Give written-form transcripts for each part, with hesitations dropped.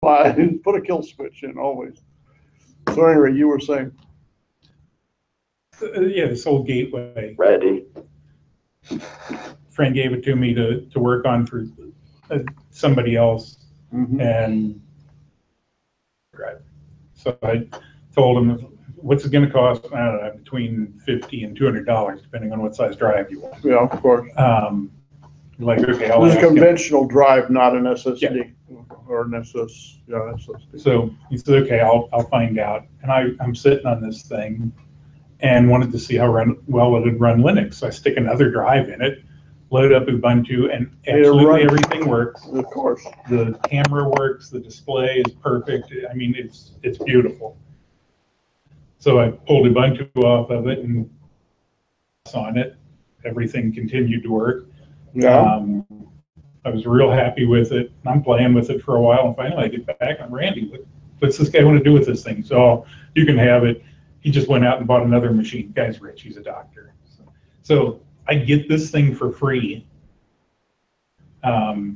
Put a kill switch in always. So anyway, you were saying? Yeah, this old gateway. Ready. Friend gave it to me to work on for somebody else, and so I told him, what's it going to cost? I don't know, between $50 and $200, depending on what size drive you want. Yeah, of course. Like, okay, I'll This is a ask him. conventional drive, not an SSD. Yeah. Or an SSD. So he said, okay, I'll find out. And I'm sitting on this thing and wanted to see how well it would run Linux. So I stick another drive in it, load up Ubuntu, and absolutely everything works. Of course. The camera works, the display is perfect. I mean, it's beautiful. So I pulled Ubuntu off of it and on it. Everything continued to work. Yeah. I was real happy with it. I'm playing with it for a while, and finally I get back. I'm Randy. What's this guy want to do with this thing? So you can have it. He just went out and bought another machine. The guy's rich. He's a doctor. So I get this thing for free. I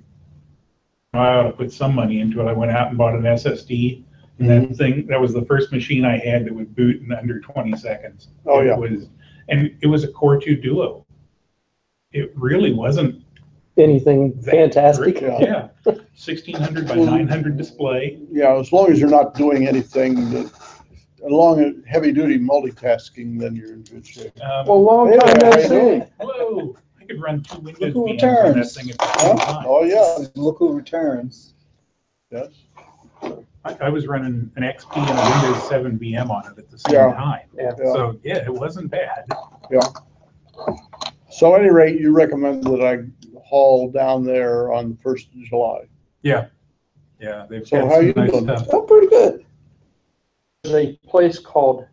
ought to put some money into it. I went out and bought an SSD. And that was the first machine I had that would boot in under 20 seconds. Oh, yeah. It was a Core 2 Duo. It really wasn't anything fantastic. Yeah, 1600 by 900 display. Yeah, as long as you're not doing anything that, along heavy-duty multitasking, then you're in good shape. Well, long time no see. Whoa, I could run 2 Windows who VMs on that returns. thing at the same time. Oh, yeah. Look who returns. Yes. I was running an XP and a Windows 7 VM on it at the same time. Yeah. So yeah, it wasn't bad. Yeah. So at any rate, you recommend that I haul down there on the 1st of July? Yeah. Yeah, they've So got how some you nice doing? stuff. Oh, pretty good. There's a place called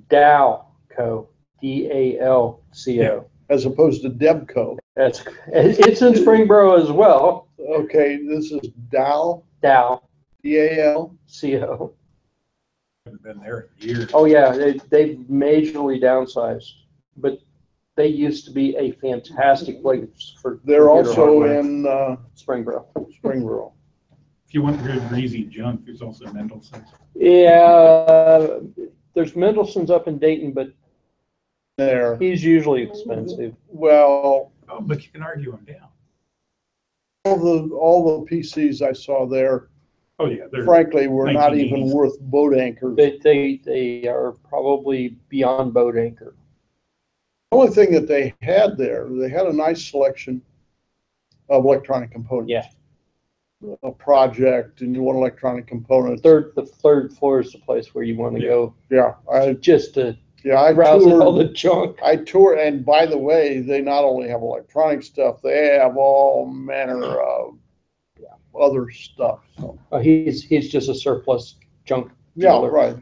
Dalco, DALCO. As opposed to Debco. It's in Springboro as well. Okay, this is Dow, Dow, D-A-L. CO. Haven't been there in years. Oh yeah, they've majorly downsized, but they used to be a fantastic place for. They're computer also hardware. in Springboro. Springboro. If you want good greasy junk, there's also Mendelssohn's. Yeah, there's Mendelssohn's up in Dayton, but There. he's usually expensive. Well, Oh, but you can argue them down. all the PCs I saw there, Oh yeah, they're frankly, were not 1980s. even worth boat anchors. They are probably beyond boat anchor. The only thing that they had there, they had a nice selection of electronic components. Yeah. A project, and you want electronic components. The third floor is the place where you want to go Yeah, I just to I browse all toured. the junk. I toured, and by the way, they not only have electronic stuff, they have all manner of other stuff. So, He's just a surplus junk yeah, dealer. right.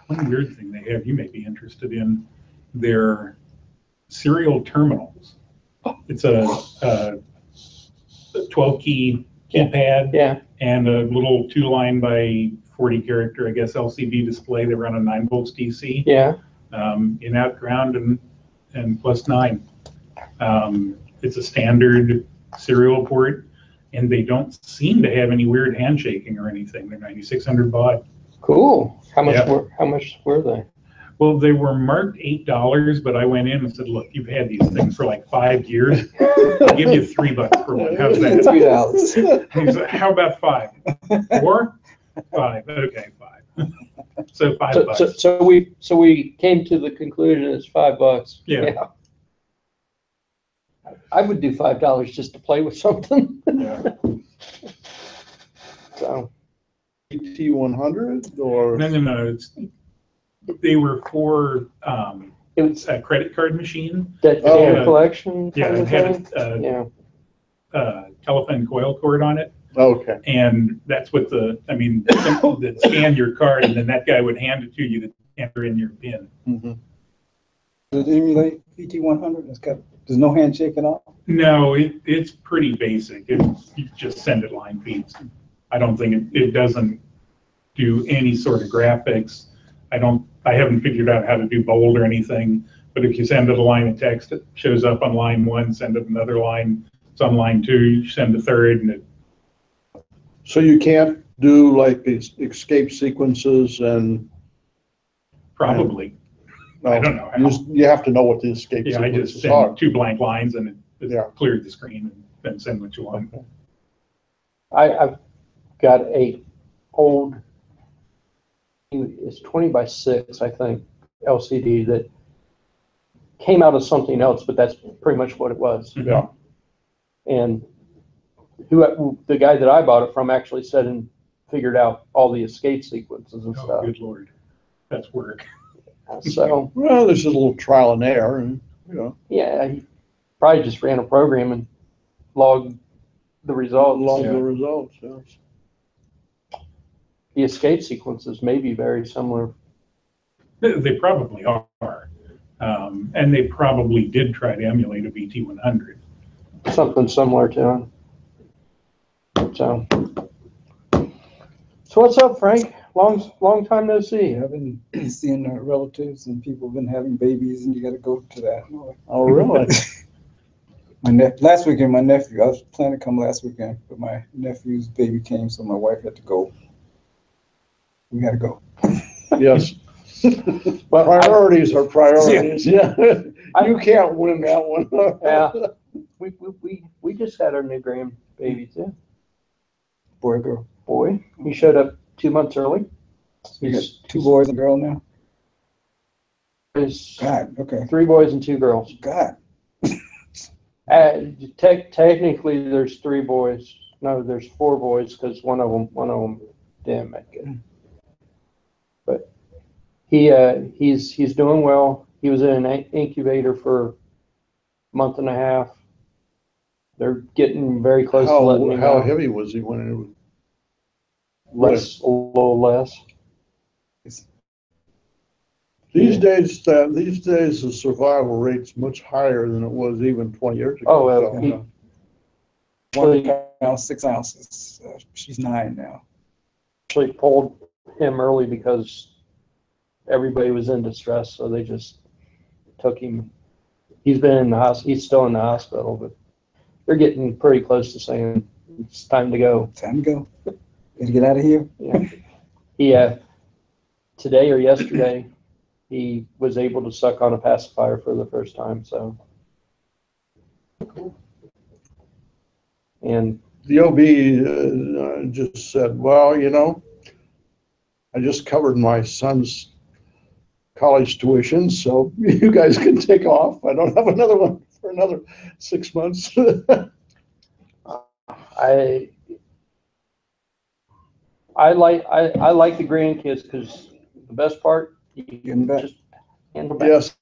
one weird thing they have you may be interested in. Their serial terminals. It's a 12-key keypad. Yeah. And a little 2-line by 40 character, I guess, LCD display. They run on 9 volts DC. Yeah. In out ground and plus 9. It's a standard serial port, and they don't seem to have any weird handshaking or anything. They're 9,600 baud. Cool. How much Yeah. how much were they? Well, they were marked $8, but I went in and said, "Look, you've had these things for like 5 years. I'll give you $3 for one. How's that?" $3. He's like, "How about 5? 4? 5? Okay, 5." So $5. So we came to the conclusion it's $5. Yeah. I would do $5 just to play with something. Yeah. So T100 or No. They were for it was a credit card machine. that Oh, data yeah. collection Yeah, kind it of had thing. a Yeah. telephone coil cord on it. okay. And that's what that scan your card, and then that guy would hand it to you to enter in your PIN. Mm-hmm. Does it emulate PT100? There's no handshake at all? No, it's pretty basic. You just send it line feeds. I don't think it doesn't do any sort of graphics. I haven't figured out how to do bold or anything, but if you send it a line of text, it shows up on line 1, send it another line, it's on line 2, you send a third, and So you can't do like these escape sequences and? Probably. No, I don't know. you have to know what the escape Yeah, I just sequences send are. 2 blank lines and it Yeah. cleared the screen and then send what you want. I've got a old, it's 20 by 6, I think, LCD that came out of something else, but that's pretty much what it was. Yeah. And the guy that I bought it from actually said and figured out all the escape sequences and Oh, stuff. good Lord. That's work. So, Well, there's just a little trial and error, and yeah, he probably just ran a program and logged the results. log Yeah. the results. Yes. The escape sequences may be very similar. They probably are. And they probably did try to emulate a BT100. Something similar to it. So what's up, Frank? Long time no see. I've been seeing relatives and people have been having babies, and you got to go to that. Oh, really? Last weekend, my nephew, I was planning to come last weekend, but my nephew's baby came, so my wife had to go. We got to go. Yes. Well, Priorities are priorities. Yeah. You can't win that one. Yeah. We just had our new grandbaby too. Boy or girl? Boy, he showed up 2 months early. You got 2 boys and a girl now? There's God, okay. 3 boys and 2 girls. God. Technically, there's 3 boys. No, there's 4 boys because one of them didn't make it. But he's doing well. He was in an incubator for a month and a half. They're getting very close to letting me How know. heavy was he when it was? A little less. These days, the survival rate's much higher than it was even 20 years ago. Oh, well, So, One pound, 6 ounces. She's 9 now. Actually pulled him early because everybody was in distress, so they just took him. He's been in the hospital. He's still in the hospital, but they're getting pretty close to saying it's time to go. Time to go. Got to get out of here. Yeah. He today or yesterday, he was able to suck on a pacifier for the first time. So, and the OB just said, well, I just covered my son's college tuition, so you guys can take off. I don't have another one for another 6 months. I like the grandkids because the best part, you Getting back. just hand them back. Yes.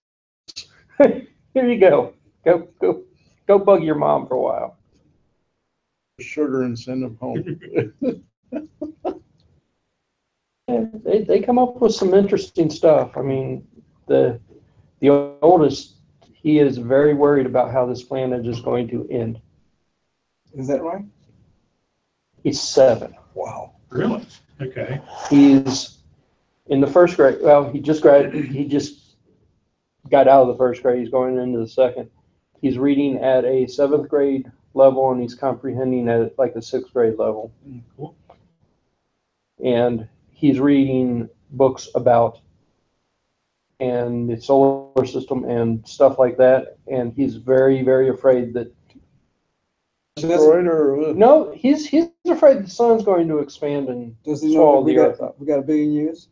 Here you go. Go bug your mom for a while. Sugar and send them home. Yeah, they come up with some interesting stuff. I mean, the oldest, he is very worried about how this planet is going to end. Is that right? He's 7. Wow. Really? Okay. He's in the 1st grade. Well, he just got out of the 1st grade. He's going into the 2nd. He's reading at a 7th grade level, and he's comprehending at like a 6th grade level. Cool. And he's reading books about and the solar system and stuff like that. And he's very, very afraid that no, he's afraid the sun's going to expand and Does he know swallow that the earth up. we got 1 billion years?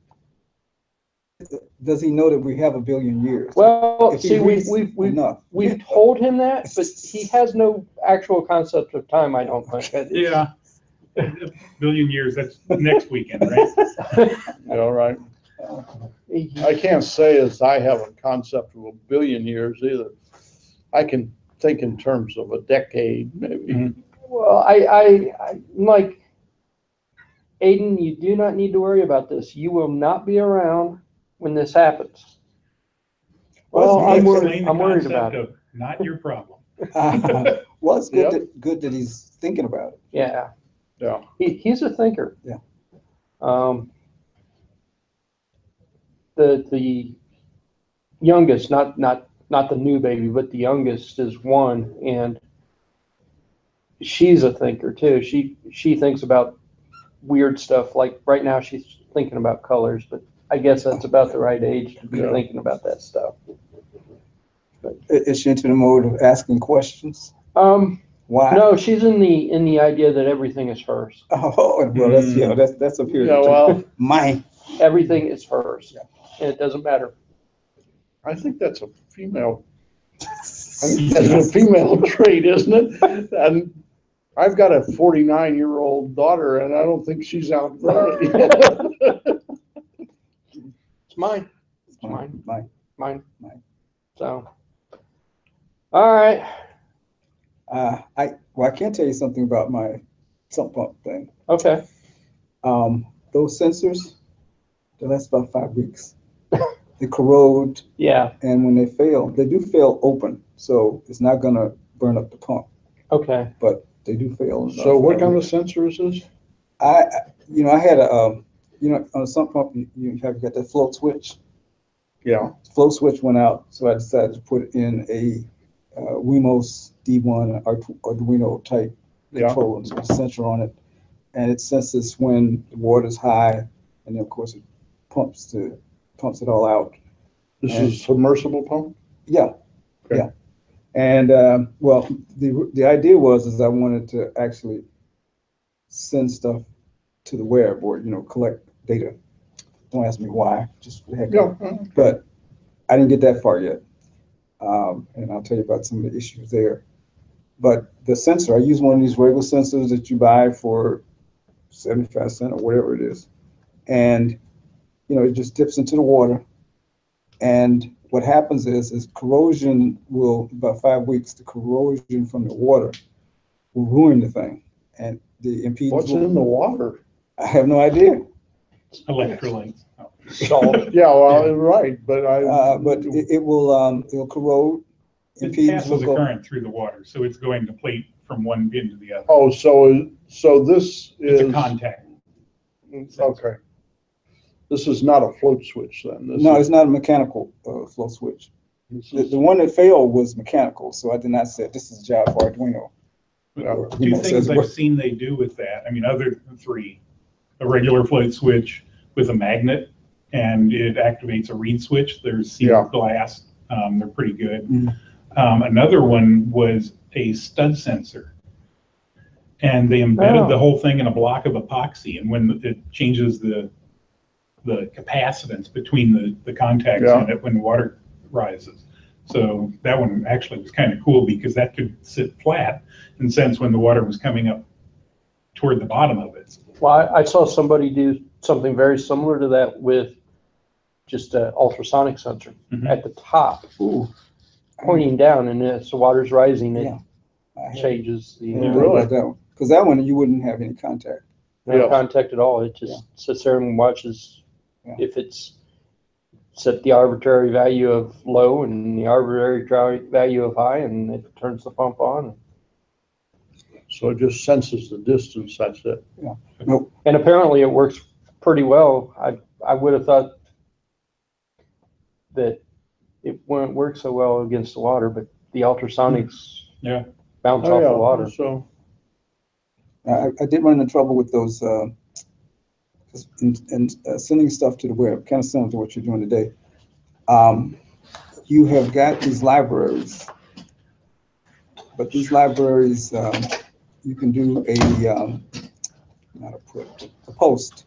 Does he know that we have 1 billion years? Well, If he see, reads we've enough. told him that, but he has no actual concept of time, I don't think. Yeah. A billion years, that's next weekend, right? All right. I can't say as I have a concept of 1 billion years either. I can think in terms of a decade, maybe. Mm-hmm. Well, I'm like, Aiden, you do not need to worry about this. You will not be around when this happens. Well, I'm worried about it. Not your problem. Well, it's Yep. good that he's thinking about it. Yeah. Yeah. He's a thinker. Yeah. The youngest, not the new baby, but the youngest is 1, and she's a thinker too. She thinks about weird stuff. Like right now she's thinking about colors, but I guess that's about the right age to be Yeah. thinking about that stuff. Is she into the mode of asking questions? Why? No, she's in the idea that everything is hers. Oh, well, that's up here. Yeah, well, Mine. Everything is hers. Yeah. And it doesn't matter. I think that's a female. I think that's a female trait, isn't it? And I've got a 49-year-old daughter, and I don't think she's outgrown it. It's mine. It's Mine. Mine. Mine. So, all right. I can tell you something about my sump pump thing. Okay. Those sensors, they last about 5 weeks. They corrode, Yeah. and when they fail, they do fail open, so it's not gonna burn up the pump, Okay. but they do fail. So what kind of sensor is this? I had a, on a sump pump, you have got that float switch. Yeah. Float switch went out, so I decided to put in a Wemos D1 Arduino type Yeah. control and a sensor on it, and it senses when the water's high, and then of course it pumps it all out. This is a submersible pump? Yeah, Okay. yeah. And well, the idea was I wanted to actually send stuff to the web or collect data. Don't ask me why, just for the heck of it. Yeah. But I didn't get that far yet, and I'll tell you about some of the issues there. But the sensor, I use one of these regular sensors that you buy for 75 cents or whatever it is, and it just dips into the water. And what happens is corrosion will, about 5 weeks, the corrosion from the water will ruin the thing. And the impedance What's in the water? I have no idea. Electrolytes. Salt. Yeah, well, right, but But it will it'll corrode. It Impedance passes will a go. current through the water, so it's going to plate from one bin to the other. oh, so this It's is a contact. okay. This is not a float switch then. This No, is, it's not a mechanical flow switch. this The is- one that failed was mechanical, so I did not say this is a job for Arduino. Yeah. Or Two Wemos things says I've what- seen they do with that, I mean, other than three, a regular float switch with a magnet, and it activates a reed switch. There's sealed Yeah. glass. They're pretty good. Mhm. Another one was a stud sensor. And they embedded Oh. the whole thing in a block of epoxy, and when it changes the capacitance between the contacts Yeah. in it when the water rises. So that one actually was kind of cool because that could sit flat and sense when the water was coming up toward the bottom of it. Well, I saw somebody do something very similar to that with just an ultrasonic sensor Mhm. at the top, Ooh, pointing down, and as the water's rising, it yeah. I had- changes the I Yeah, thought really? about that one. Because that one, you wouldn't have any contact. no Yeah. contact at all. It just sits there and watches Yeah. if it's set the arbitrary value of low and the arbitrary value of high, and it turns the pump on. So it just senses the distance, that's it. And apparently it works pretty well. I would have thought that it wouldn't work so well against the water, but the ultrasonics Yeah. bounce Oh, off yeah. the water. So, I did run into trouble with those, sending stuff to the web, kind of similar to what you're doing today. You have got these libraries, but these libraries, you can do a post.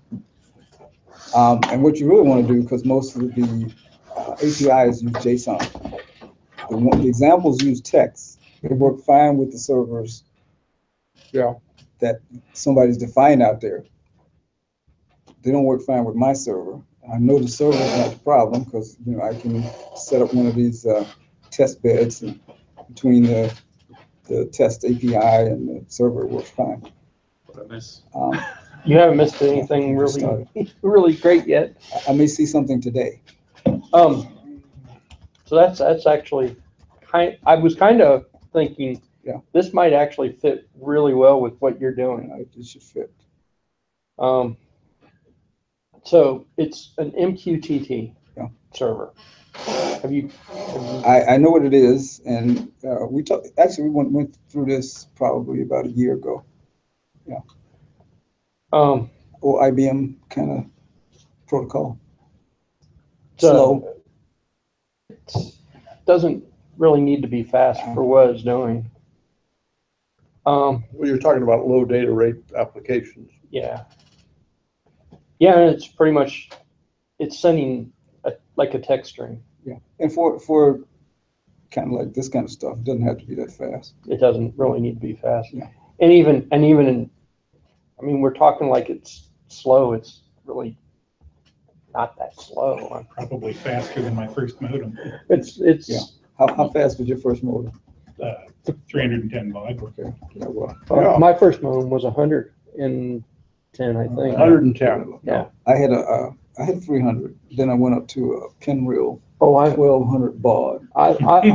And what you really want to do, because most of the APIs use JSON. The examples use text. They work fine with the servers. Yeah. That somebody's defined out there. They don't work fine with my server. I know the server is not the problem because I can set up one of these test beds and between the test API and the server works fine. You haven't missed anything really, really great yet. I may see something today. So that's actually I was kind of thinking, Yeah. this might actually fit really well with what you're doing. It should fit. So it's an MQTT Yeah. server. Have you I know what it is, and we went through this probably about a year ago. or IBM kind of protocol? So, Slow. it doesn't really need to be fast for what it's doing. Well, you're talking about low data rate applications. Yeah. Yeah, it's pretty much, it's sending like a text string. Yeah, and for kind of like this kind of stuff, it doesn't have to be that fast. It doesn't really need to be fast. Yeah. And even in, I mean, we're talking like it's slow. It's really not that slow. Probably faster than my first modem, It's Yeah. How fast was your first modem? 310 baud. Okay. Yeah, well, Yeah. my first modem was 110, I think. 110. Yeah. I had a 300. Then I went up to a pinrail Oh, I 1200 baud. I was felt in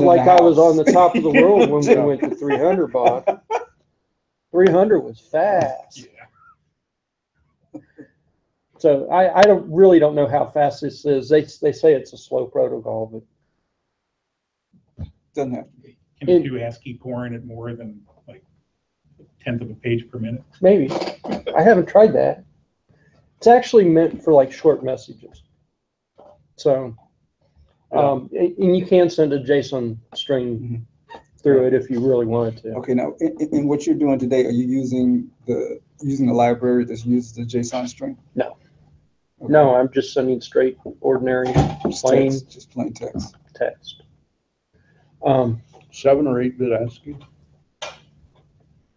like the I was house. on the top of the world when we Yeah. went to 300 baud. 300 was fast. Yeah. So I really don't know how fast this is. They say it's a slow protocol, but Doesn't have to be. Can you do ASCII pouring at more than like a tenth of a page per minute? maybe. I haven't tried that. It's actually meant for like short messages. So, and you can send a JSON string through it if you really wanted to. Okay, now in what you're doing today, are you using a library that uses the JSON string? No. Okay. No, I'm just sending straight, ordinary, Just plain text, just plain text. text. 7 or 8-bit ASCII.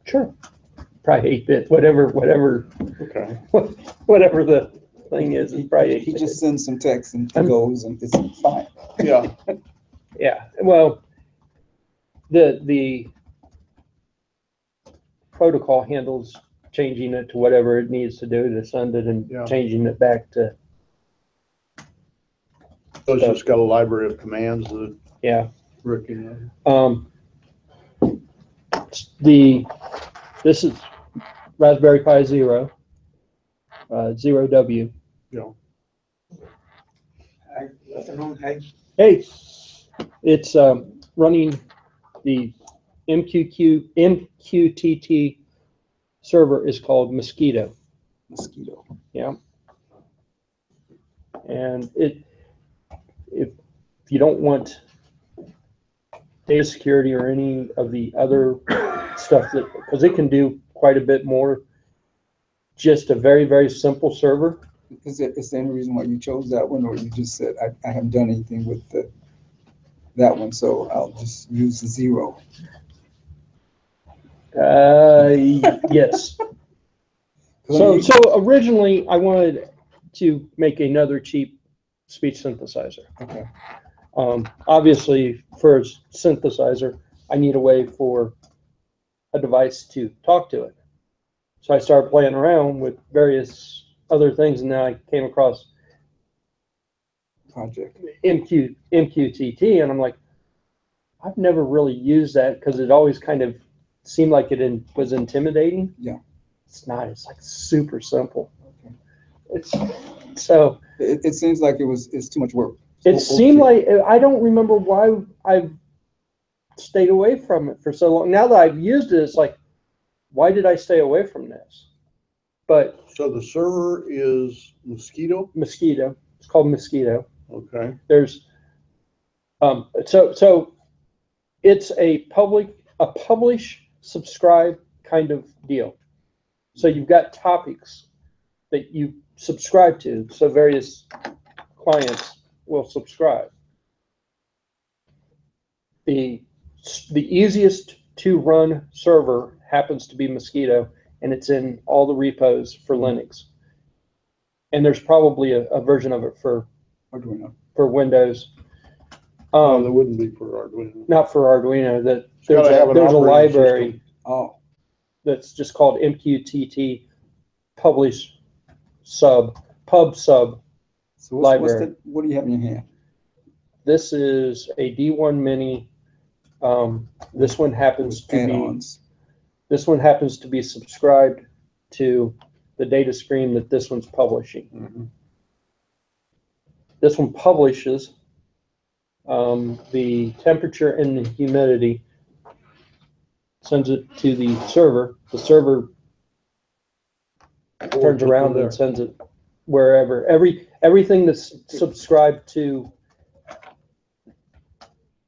Sure. Probably 8-bit, whatever Okay. the thing is, it's probably 8-bit. He just sends some text and he goes and it's fine. Yeah. Yeah, well, the protocol handles changing it to whatever it needs to do to send it and Yeah. changing it back to, So it's just got a library of commands that yeah. Rick, you know. This is Raspberry Pi Zero, 0W. Yeah. Hi, good afternoon. Hi. Hey, it's running the MQTT server is called Mosquito. Mosquito. Yeah. And if you don't want data security or any of the other stuff because it can do quite a bit more, just a very, very simple server. Is there any reason why you chose that one, or you just said, I haven't done anything with that one, so I'll just use the 0? Yes. So originally I wanted to make another cheap speech synthesizer. Okay. Obviously, for a synthesizer, I need a way for a device to talk to it. So I started playing around with various other things, and then I came across Project. MQTT, and I'm like, I've never really used that because it always kind of seemed like it was intimidating. Yeah. It's not. It's like super simple. Okay. It's so. It seems like it's too much work. It seemed like, I don't remember why I've stayed away from it for so long. Now that I've used it, it's like, why did I stay away from this? But So the server is Mosquito. Mosquito, it's called Mosquito. Okay. There's, so it's a publish, subscribe kind of deal. So you've got topics that you subscribe to. So various clients will subscribe. The easiest to run server happens to be Mosquito, and it's in all the repos for Linux. And there's probably a version of it for Windows. No, that wouldn't be for Arduino. Not for Arduino. Gotta have an There's a operating library system. that's just called MQTT publish pub sub. So library. What do you have in your hand? This is a D1 Mini. This one happens to be subscribed to the data stream that this one's publishing. Mm-hmm. This one publishes the temperature and the humidity, sends it to the server. The server turns around and sends it wherever. Everything that's subscribed to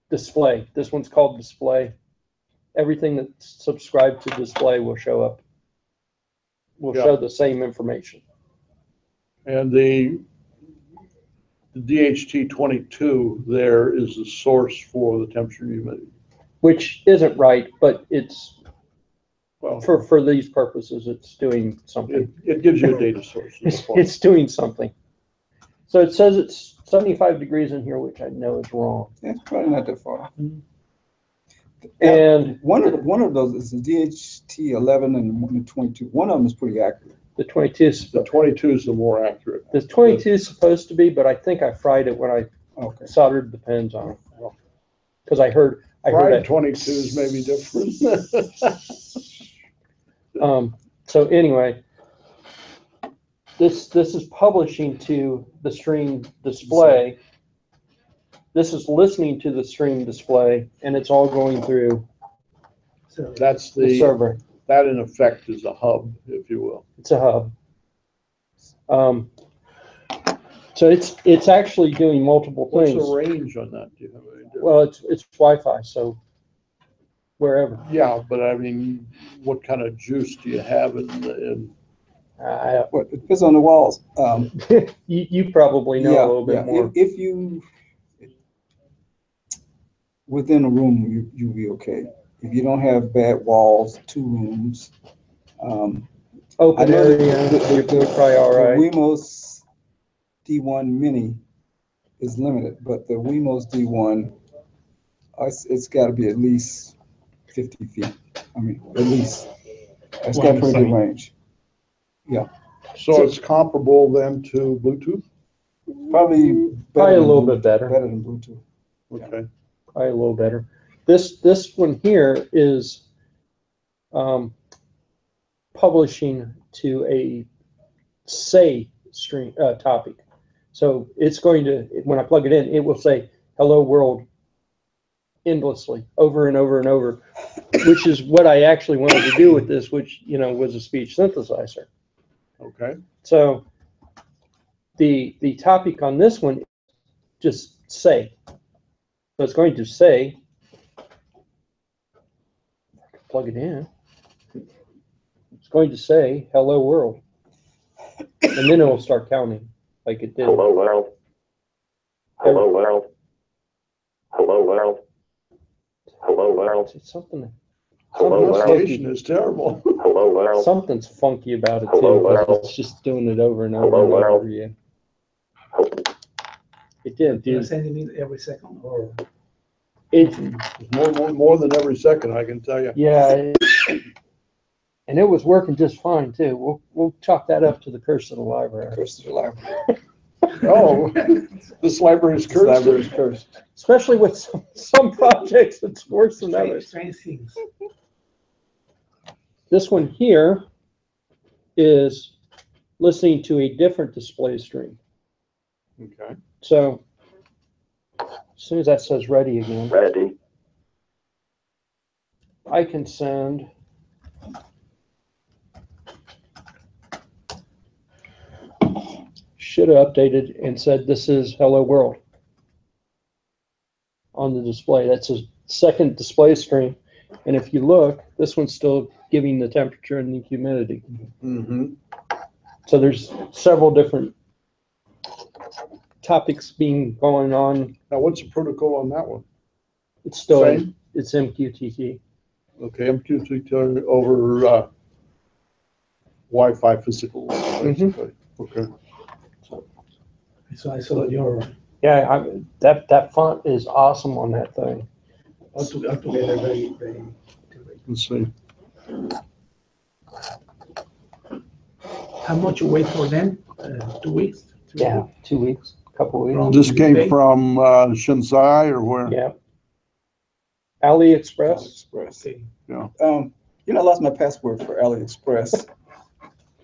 display. This one's called display. Everything that's subscribed to display will show up. Will show the same information. And the DHT22 there is the source for the temperature and humidity. Which isn't right, but it's, Well, for these purposes, it's doing something. it gives you a data source. It's doing something. So it says it's 75 degrees in here, which I know is wrong. Yeah, it's probably not that far. And one of those is the DHT11 and the 22. One of them is pretty accurate. the 22 is The 22 is the more accurate. the 22 is supposed to be, but I think I fried it when I Okay. soldered the pins on it. Because I heard Fried it. 22s may be different. So anyway, this is publishing to the stream display. This is listening to the stream display, and it's all going through That's the server. that in effect is a hub, if you will. It's a hub. So it's actually doing multiple What's things. the range on that? Do you have any idea? Well, it's Wi-Fi, so wherever. Yeah, but I mean, what kind of juice do you have in Well, it depends on the walls. You probably know a little bit more. If you within a room, you'll be okay. If you don't have bad walls, 2 rooms. Open area, you're probably all right. The Wemos D1 Mini is limited, but the Wemos D1, it's got to be at least 50 feet. I mean, at least. It's got pretty good range. Yeah. So it's comparable then to Bluetooth? Probably a little bit better. Better than Bluetooth. Okay. Probably a little better. This one here is publishing to a say stream topic. So it's going to, when I plug it in, it will say "Hello World" endlessly, over and over and over, which is what I actually wanted to do with this, which was a speech synthesizer. Okay. So the topic on this one, just say. So it's going to say, plug it in. It's going to say "Hello World," and then it will start counting like it did. Hello world. Hello world. Hello world. Hello world. It's something. Hello world. Pronunciation is terrible. Hello world. Something's funky about it Hello too. world. It's just doing it over and over Hello and over world. again. It did, You're dude. sending it every second, or It, More than every second, I can tell you. yeah. And it was working just fine too. We'll chalk that up to the curse of the library. Curse of the library. Oh, this library is This cursed. library is cursed. Especially with some projects, it's worse than strange, others. strange things. This one here is listening to a different display stream. Okay. So as soon as that says ready again, Ready. I can send should have updated and said this is "Hello World" on the display. That's a second display stream. And if you look, this one's still giving the temperature and the humidity. Mm-hmm. So there's several different topics going on. Now, what's the protocol on that one? It's still Same? it's MQTT. Okay, MQTT over Wi-Fi physical, basically. Okay. So I saw your Yeah, that font is awesome on that thing. altogether very, very. Let's see. How much you wait for them? 2 weeks? 3 Yeah, weeks? 2 weeks, couple weeks. From This came UK? from Shenzai or where? Yeah. AliExpress. AliExpress. Okay. I lost my password for AliExpress.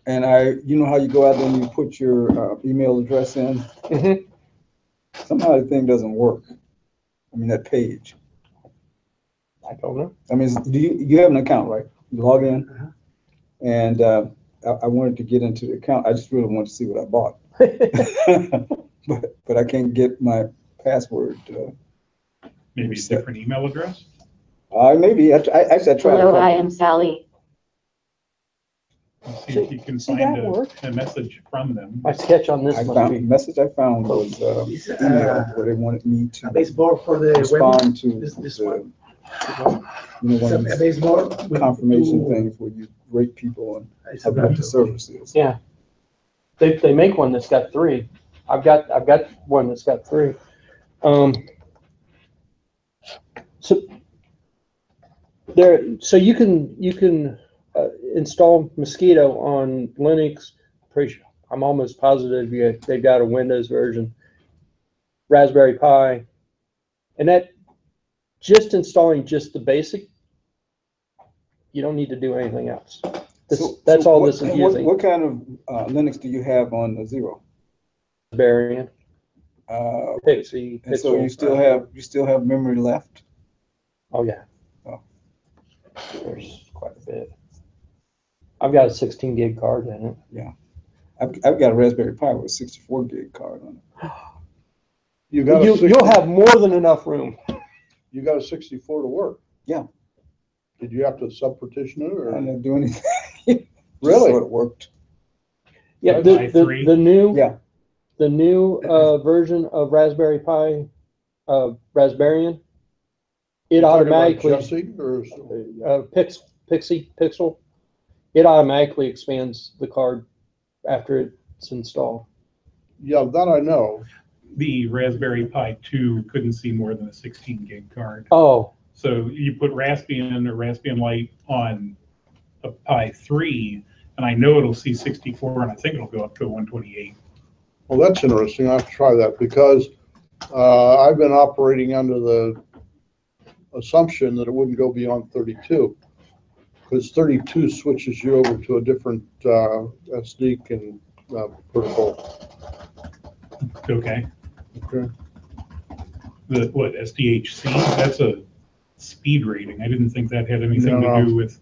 And you know how you go out there and you put your email address in? Mhm. Somehow the thing doesn't work. I mean, that page. I don't know. I mean, you have an account, right? You log in, Uh-huh. and I wanted to get into the account. I just really wanted to see what I bought. But I can't get my password. Maybe a Reset. different email address? Maybe, actually, I tried. Hello, I am Sally. Let's see if you can See, find that worked. a message from them. My sketch on this I must found, the be, message I found was It's, email where they wanted me A to baseball for the web. respond to This the, one. one It's of a these baseball. with confirmation two- things where you rate people and It's how a good the virtual. service is. Yeah. they make one that's got 3. I've got one that's got 3. So so you can install Mosquito on Linux. I'm almost positive they've got a Windows version, Raspberry Pi, and that just installing just the basic. You don't need to do anything else. That's all this is using. What kind of Linux do you have on the Zero? Raspberry, Pixie, And so Pixel. you still have memory left? Oh yeah. Oh. There's quite a bit. I've got a 16 gig card in it. I've got a Raspberry Pi with a 64 gig card on it. You'll have more than enough room. You got a 64 to work? Yeah. Did you have to sub-partition it I or? didn't do anything. Really? So it worked. Yeah, Pi 3? the new Yeah. the new version of Raspberry Pi, Raspberry, it automatically Jesse or? Pixel, it automatically expands the card after it's installed. Yeah, that I know. The Raspberry Pi 2 couldn't see more than a 16 gig card. Oh, So you put Raspbian or Raspbian Lite on a Pi 3, and I know it'll see 64, and I think it'll go up to 128. Well, that's interesting. I'll try that because I've been operating under the assumption that it wouldn't go beyond 32. Because 32 switches you over to a different SD protocol. Okay. Okay. What, SDHC? That's a speed rating. I didn't think that had anything No. to do with.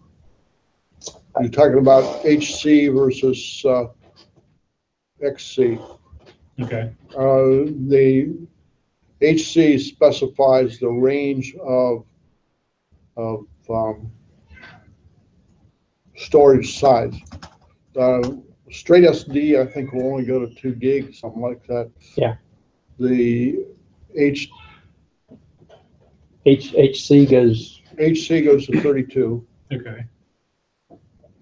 You're talking about HC versus XC. Okay. The HC specifies the range of storage size. Straight SD, I think, will only go to 2 gigs, something like that. Yeah. The HC goes. HC goes to 32, Okay.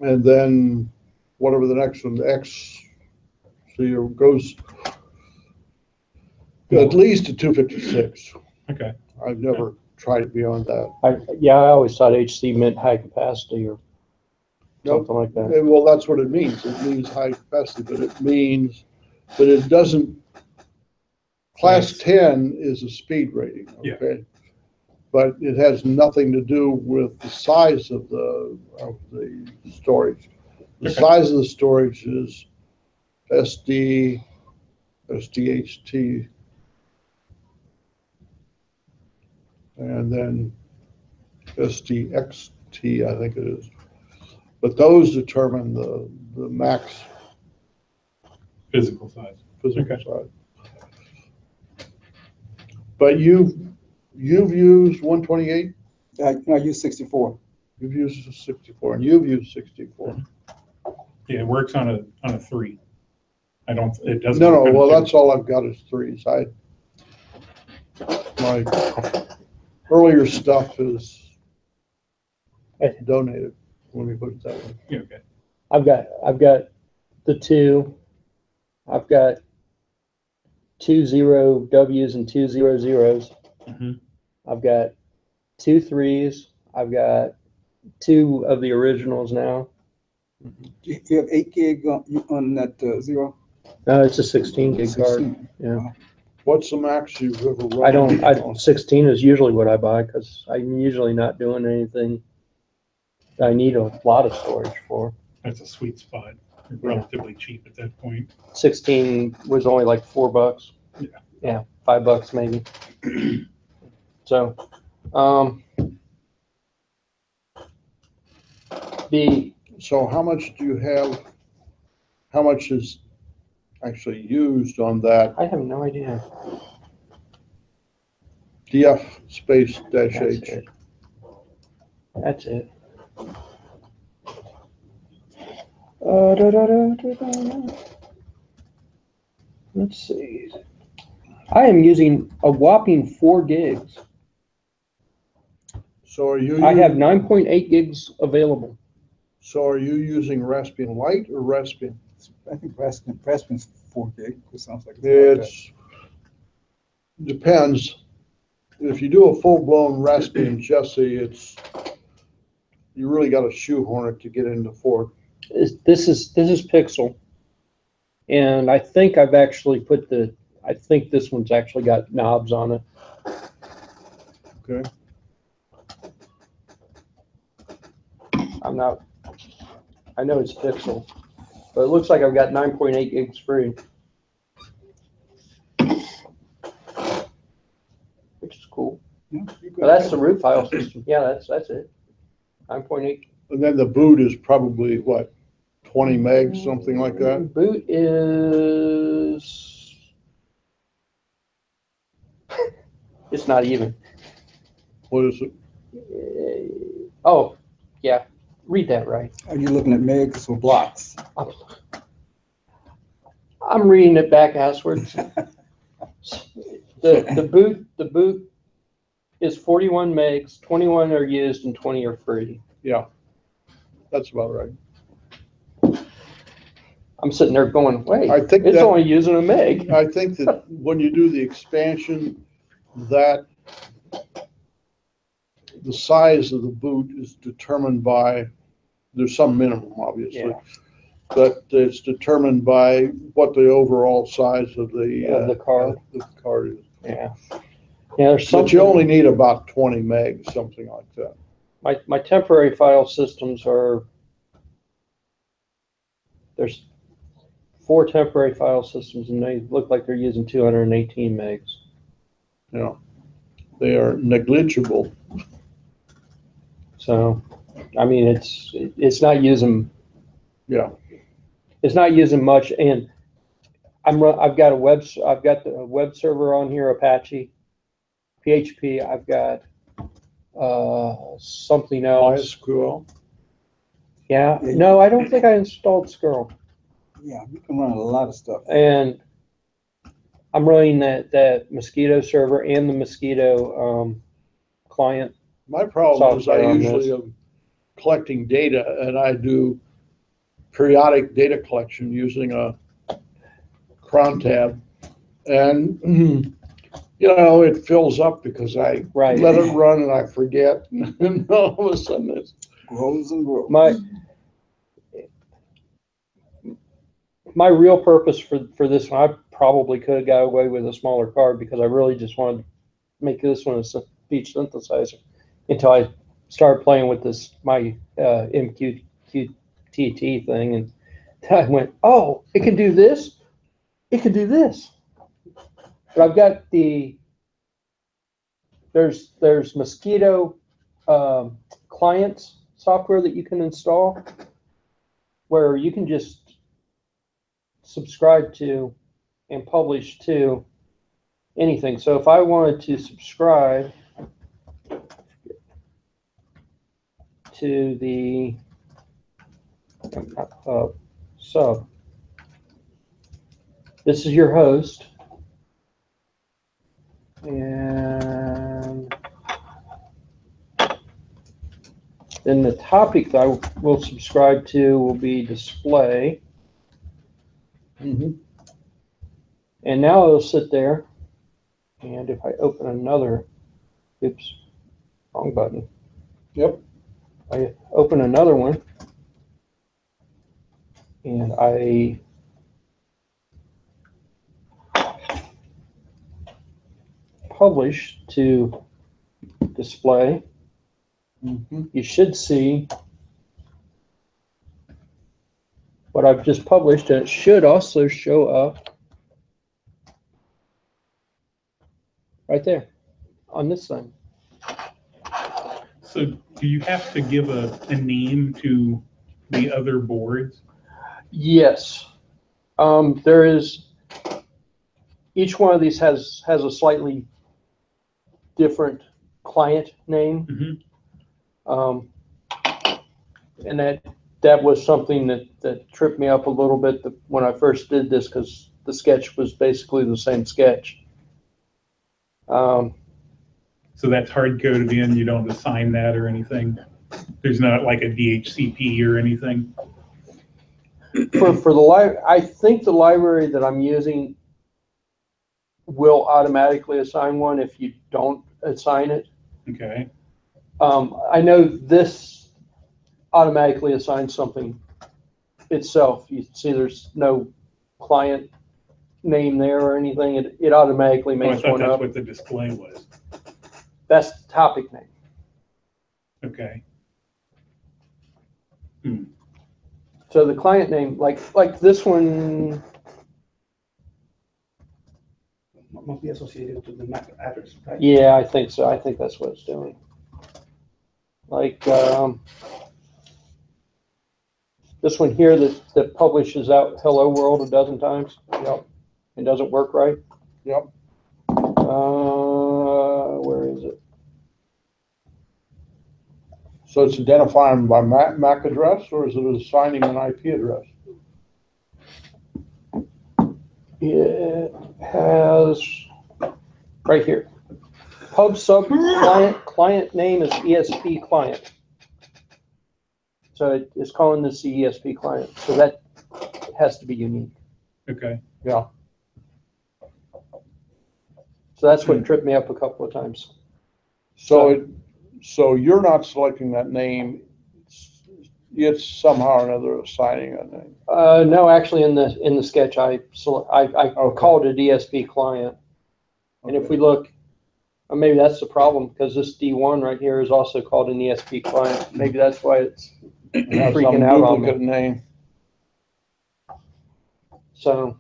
and then whatever the next one, XC goes at least to 256. Okay. I've never tried it beyond that. I always thought HC meant high capacity or Nope. something like that. Well, that's what it means. It means high capacity, but it doesn't. Class 10 is a speed rating, okay? Yeah. But it has nothing to do with the size of the storage. The Okay. size of the storage is SD, SDHT, and then SDXT, I think it is. But those determine the max Physical size. physical Okay. size. But you've used 128, I use 64. you've used 64, and you've used 64. Yeah, it works on a 3. It doesn't. No, work on a well, 2. that's all I've got is 3s. My earlier stuff is donated, let me put it that way. Yeah, okay. I've got the 2. I've got 2 0 W's and 2 0 0s. Mhm. I've got 2 3s. I've got 2 of the originals now. You have 8 gig on that Zero? No, it's a 16 gig card. 16. Yeah. Wow. What's the max you've ever run? 16 is usually what I buy because I'm usually not doing anything I need a lot of storage for. That's a sweet spot. Relatively cheap at that point. 16 was only like $4. Yeah. Yeah, $5 maybe. So, So how much do you have how much is actually used on that I have no idea. DF space dash That's H? it. That's it. Da. Let's see. I am using a whopping 4 gigs. So are you? I have 9.8 gigs available. So are you using Raspbian Lite or Raspbian? I think Raspbian's 4 gig. It sounds like it's about that. It's, depends. If you do a full-blown Raspbian Jessie, you really got to shoehorn it to get into 4. This is Pixel, and I think I've actually I think this one's actually got knobs on it. Okay. I know it's Pixel, but it looks like I've got 9.8 gigs free, which is cool. Yeah, you But that's the root file system. Yeah, that's it. 9.8. And then the boot is probably what, 20 megs, something like that? Boot is. It's not even. What is it? Oh, yeah. Read that right. Are you looking at megs or blocks? I'm reading it backwards. The boot is 41 megs, 21 are used and 20 are free. Yeah, that's about right. I'm sitting there going, wait, I think it's that- only using a meg. I think that when you do the expansion, that the size of the boot is determined by, there's some minimum, obviously. Yeah. But it's determined by what the overall size of the card. the card is. Yeah. Yeah, there's something. But you only need about 20 megs, something like that. My temporary file systems there's 4 temporary file systems and they look like they're using 218 megs. You know, they are negligible. So, I mean, it's not using. Yeah. It's not using much, and I've got the web server on here, Apache, PHP. I've got something else. MySQL. Yeah, no, I don't think I installed Skirl. Yeah, you can run a lot of stuff. And I'm running that Mosquito server and the Mosquito client. My problem is I Software on usually this. am collecting data and I do periodic data collection using a cron tab. And, you know, it fills up because I Right. let it run and I forget. And all of a sudden it's, Grows and grows. My real purpose for this one, I probably could have got away with a smaller card because I really just wanted to make this one a speech synthesizer until I started playing with my MQTT thing, and I went, oh, it can do this, it can do this. But I've got there's Mosquito clients software that you can install where you can just subscribe to and publish to anything. So if I wanted to subscribe to the sub, this is your host, and then the topic that I will subscribe to will be display. And now it'll sit there, and if I open another, oops, wrong button. Yep. I open another one, and I publish to display. You should see what I've just published, and it should also show up right there on this thing. So do you have to give a name to the other boards? Yes. There is, each one of these has a slightly different client name. Mhm. And that was something that tripped me up a little bit when I first did this, because the sketch was basically the same sketch. So that's hard coded in, you don't assign that or anything? There's not like a DHCP or anything? For the I think the library that I'm using will automatically assign one if you don't assign it. Okay, I know this automatically assigns something itself. You see there's no client name there or anything. It automatically oh, I makes thought one that's up. what the display was. That's the topic name. Okay, So the client name, like this one, Must be associated to the MAC address, right? yeah, I think so. I think that's what it's doing. Like this one here that publishes out Hello World a dozen times. Yep. It doesn't work right. Yep. Where is it? So it's identifying by MAC address, or is it assigning an IP address? It has right here. Pub sub client name is ESP client. So it's calling this the ESP client. So that has to be unique. okay. Yeah. So that's what tripped me up a couple of times. So you're not selecting that name. It's somehow or another assigning a name. No, actually, in the sketch, I called it ESP client, and if we look, maybe that's the problem, because this D1 right here is also called an ESP client. Maybe that's why it's It has freaking some out on me. duplicate name. So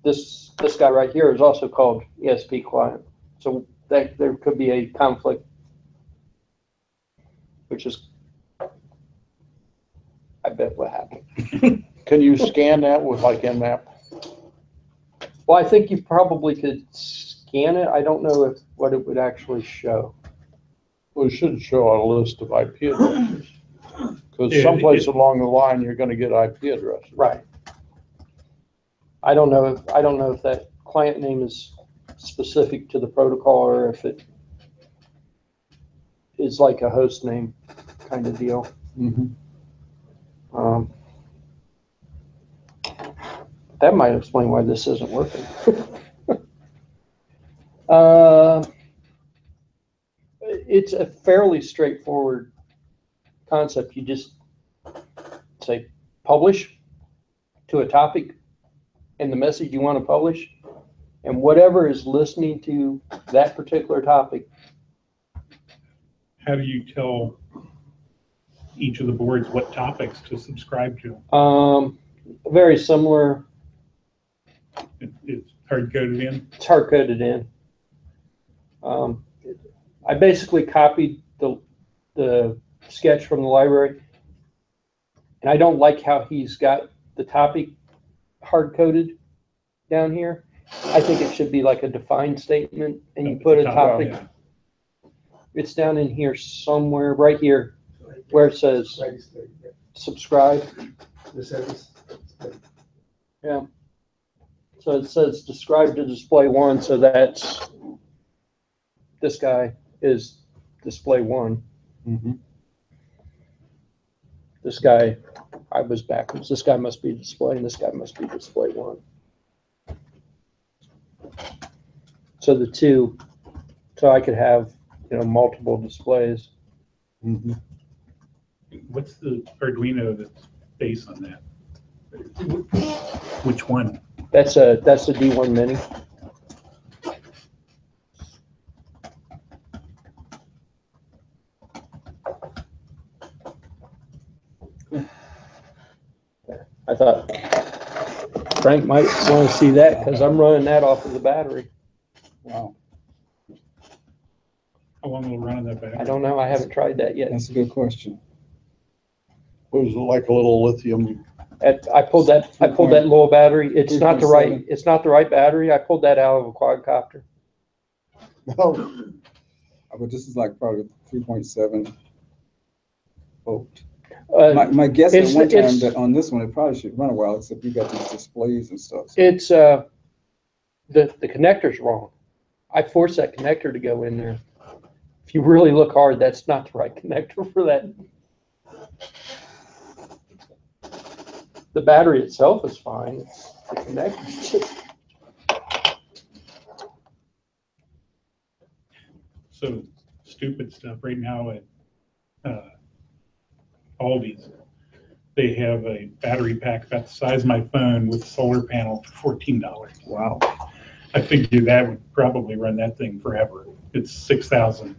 this guy right here is also called ESP client. So that there could be a conflict, which is, I bet, what happened. Can you scan that with like Nmap? Well, I think you probably could scan it. I don't know what it would actually show. Well, it should show a list of IP addresses. Because Yeah, someplace along the line, you're going to get IP addresses. Right. I don't know if that client name is specific to the protocol or if it is like a host name kind of deal. Mhm. That might explain why this isn't working. It's a fairly straightforward concept. You just say publish to a topic and the message you want to publish, and whatever is listening to that particular topic. How do you tell each of the boards what topics to subscribe to? Very similar. It's hard coded in? It's hard coded in. I basically copied the sketch from the library, and I don't like how he's got the topic hard coded down here. I think it should be like a defined statement, and you put a topic. Yeah. It's down in here somewhere, right here, where it says subscribe. The service. Yeah. So it says describe to display one, so that's, this guy is display one. Mhm. This guy, I was backwards. This guy must be display, and this guy must be display one. So the two, so I could have, multiple displays. Mhm. What's the Arduino that's based on that? Which one? That's a D1 Mini. I thought Frank might want to see that because I'm running that off of the battery. Wow. How long will it run on that battery? I don't know. I haven't tried that yet. That's a good question. It was like a little lithium I pulled that low battery. It's not the right, 3.7. it's not the right battery. I pulled that out of a quadcopter. Oh, But this is like probably 3.7 volt. Uh, My guess at it's- one time it's- that on this one, it probably should run a while, except you got these displays and stuff. So It's, the connector's wrong. I forced that connector to go in there. If you really look hard, that's not the right connector for that. The battery itself is fine. It's the connector's just. So stupid stuff right now at Aldi's. They have a battery pack about the size of my phone with a solar panel for $14. wow. I figure that would probably run that thing forever. It's 6,000,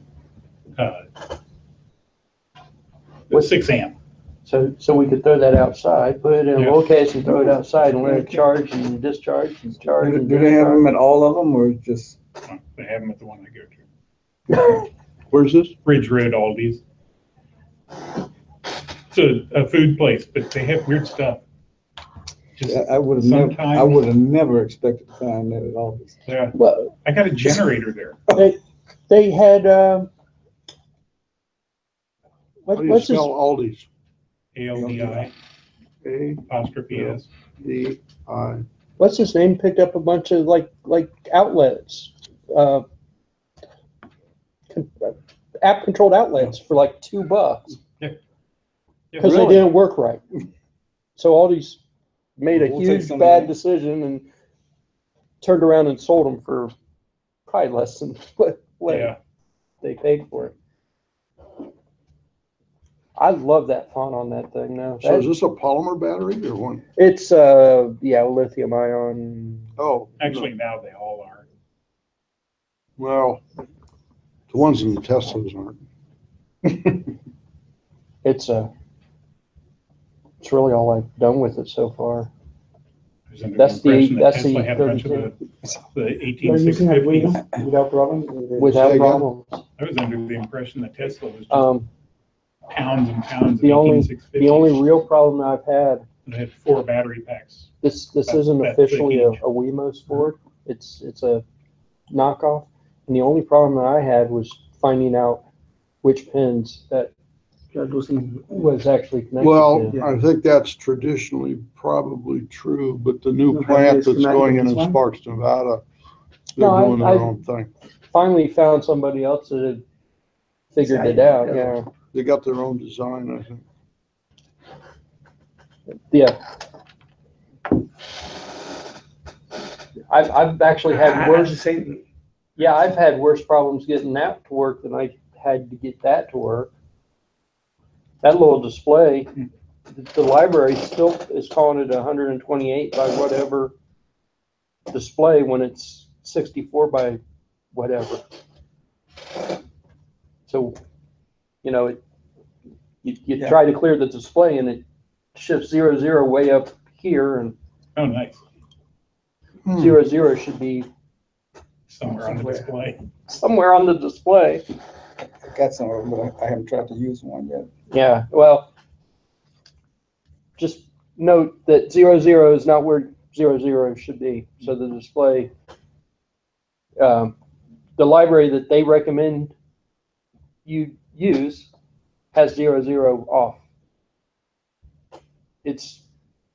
6 amp. So we could throw that outside, put it in a Yeah. little case and throw it outside and let it charge and discharge and charge and Do they have them discharge. at all of them or just? They have them at the one I go to. where's this? Ridge Road Aldi's. It's a food place, but they have weird stuff. Just I would have never, sometimes- I would have never expected to find that at all. Yeah, Well, I got a generator there. they had, How do you what's this? spell Aldi's? ALDI, apostrophe S. A-D-I. What's his name? Picked up a bunch of like outlets, app controlled outlets for like $2 Yeah, because really? they didn't work right. So Aldi's made a We'll take huge some of bad that. decision and turned around and sold them for probably less than what Yeah. they paid for it. I love that font on that thing now. So is this a polymer battery or one? It's lithium ion. Oh, Actually, now they all are. well, the ones in the Teslas aren't. It's really all I've done with it so far. I was under That's the impression the- that that's the Tesla had a bunch of 32. the You're using it 1860s. without problem? Without Say again? problems. I was under the impression that Tesla was just pounds and pounds of The only 18650s. real problem I've had, They had 4 battery packs. this That- isn't that officially thick a each. Wemos board. It's a knockoff. And the only problem that I had was finding out which pins that You're losing. was actually connected Well, to. I think that's traditionally probably true, but the new No, plant it's that's not going in this in one? Sparks, Nevada, they're No, doing their I- own thing. Finally found somebody else that had figured it out, yeah. They got their own design, I think. Yeah. I've actually had I'm worse, just saying, yeah, I've had worse problems getting that to work than I had to get that to work. That little display, the library still is calling it 128 by whatever display when it's 64 by whatever. So, you know, you Yeah. try to clear the display and it shifts 0, way up here, and Oh, nice. 0 should be Somewhere on the display. somewhere on the display. I got some of them, but I haven't tried to use one yet. Yeah, well, just note that 0 is not where 0 should be. So the display, the library that they recommend you use has 0 off. It's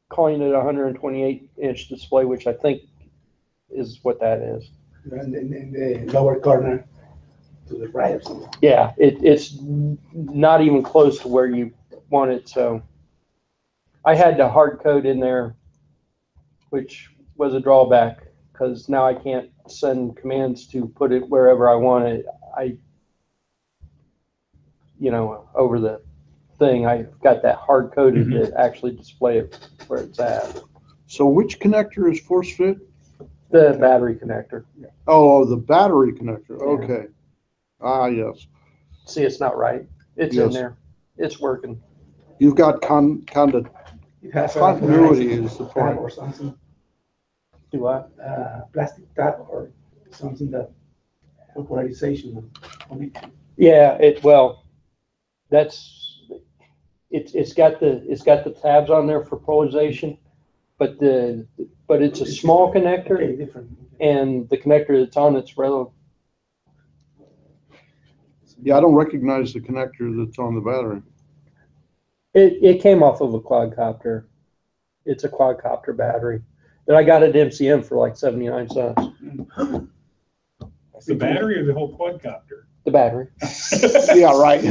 calling it a 128-inch display, which I think is what that is. in the lower corner to the right or something. Yeah, it's not even close to where you want it, so I had to hard code in there, which was a drawback, because now I can't send commands to put it wherever I want it. Over the thing, I got that hard coded to actually display it where it's at. So which connector is force fit? The battery connector. Oh, the battery connector, Yeah. okay. Ah, yes. See, it's not right. It's in Yes. there. It's working. You've got kind of It has a continuity is the tab point. or something, Do I? plastic tab or something that for polarization on it. Yeah, well, that's, it's got the tabs on there for polarization, but it's a small Okay, connector, different. and the connector that's on it's relative. Yeah, I don't recognize the connector that's on the battery. It came off of a quadcopter. It's a quadcopter battery that I got at MCM for like 79 cents. The battery or the whole quadcopter? The battery. Yeah, right.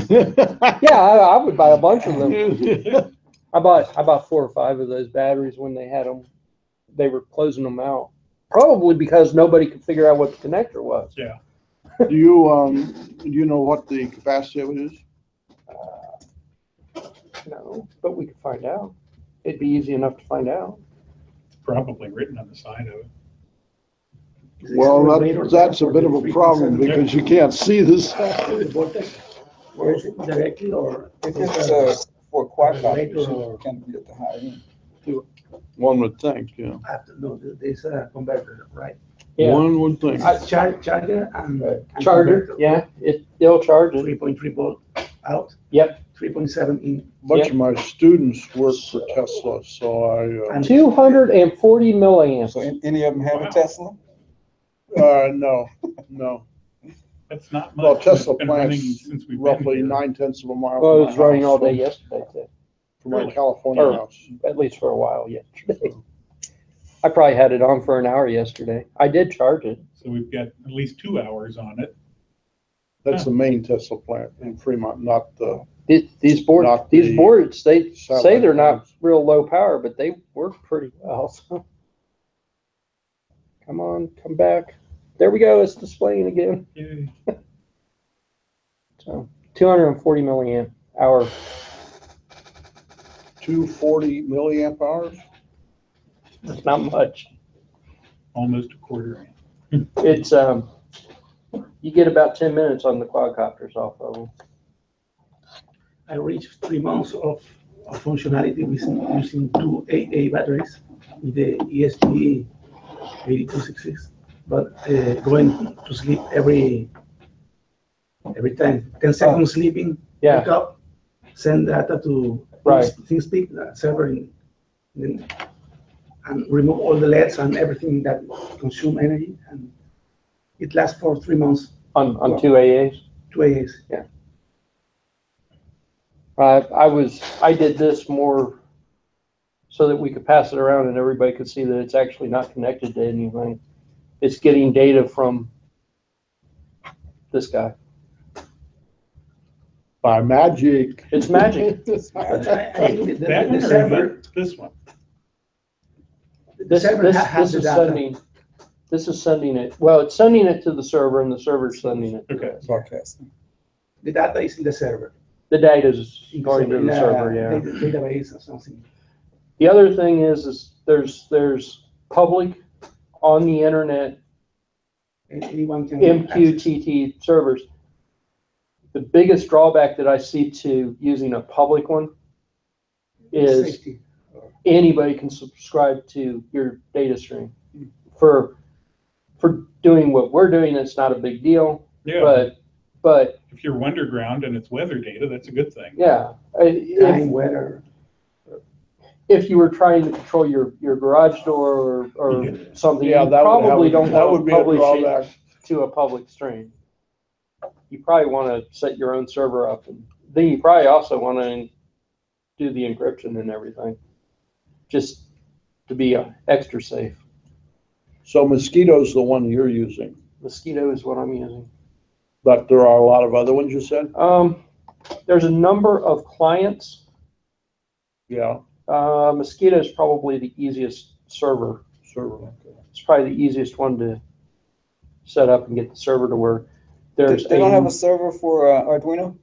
Yeah, I would buy a bunch of them. I bought 4 or 5 of those batteries when they had them. They were closing them out. Probably because nobody could figure out what the connector was. Yeah. Do you know what the capacity of it is? No, but we could find out. It'd be easy enough to find out. Probably written on the side of it. Well, that's a bit of a problem because you can't see this. The vortex, or is it directly or? If it's for quadcopters, it can be at the high end. One would think, yeah. No, there's a converter, right? Yeah. One would think. Charger and. Charger, yeah, it'll charge it. 3.3 volt out. Yep. 3.7 in. A bunch of my students work for Tesla, so I, 240 milliamps. So any of them have Wow. a Tesla? no. That's not much. Well, Tesla It's been running plants since we've been roughly here. 9/10 of a mile. Well, it from was my running all house, day yesterday, too. from my Really? California Or- house. At least for a while yesterday. I probably had it on for an hour yesterday. I did charge it. So we've got at least 2 hours on it. That's the main Tesla plant in Fremont, not the, These Not the boards, they say satellite they're not phones. real low power, but they work pretty well. So. Come on, come back. There we go. It's displaying again. Yay. So 240 milliamp hour. 240 milliamp hours. That's not much. Almost a quarter. It's you get about 10 minutes on the quadcopters off of them. I reached 3 months of functionality using 2 AA batteries with the ESP 8266, but going to sleep every time, 10 seconds sleeping, Yeah. wake up, send data to Right. ThinkSpeak, the server, and remove all the LEDs and everything that consume energy, and it lasts for 3 months, On 2 AAs. 2 AAs. I did this more so that we could pass it around and everybody could see that it's actually not connected to anything. It's getting data from this guy. By magic. It's magic. I think That the one or server, this one? the This server has the is data. sending. This is sending it. Well, it's sending it to the server, and the server's sending it. To Okay. us. Broadcasting. The data is in the server. The data is going to In the a server. Yeah. Database or something. The other thing is there's public on the internet Anyone can. access. MQTT servers. The biggest drawback that I see to using a public one is Safety. anybody can subscribe to your data stream. For doing what we're doing, it's not a big deal. Yeah. But If you're underground and it's weather data, that's a good thing. yeah, Time, weather. if you were trying to control your garage door or something, Yeah, you that would probably have, don't that want would to be a publish drawback. it to a public stream. You probably want to set your own server up, and then you probably also want to do the encryption and everything, just to be extra safe. So Mosquito's the one you're using, Mosquito is what I'm using. but there are a lot of other ones you said? There's a number of clients. Yeah, Mosquito is probably the easiest server. server. It's probably the easiest one to set up and get the server to work. There's They don't have a server for Arduino?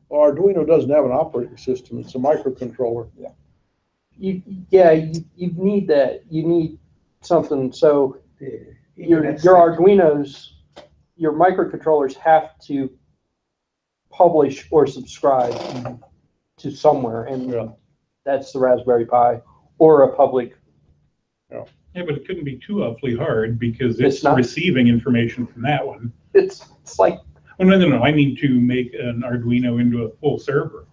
Well, Arduino doesn't have an operating system. It's a microcontroller. you need that. You need something. So The your internet Arduinos, your microcontrollers have to publish or subscribe to somewhere, and Yeah. that's the Raspberry Pi or a public. Yeah, but it couldn't be too awfully hard because It's it's not. receiving information from that one. It's like Oh, no. I mean to make an Arduino into a full server.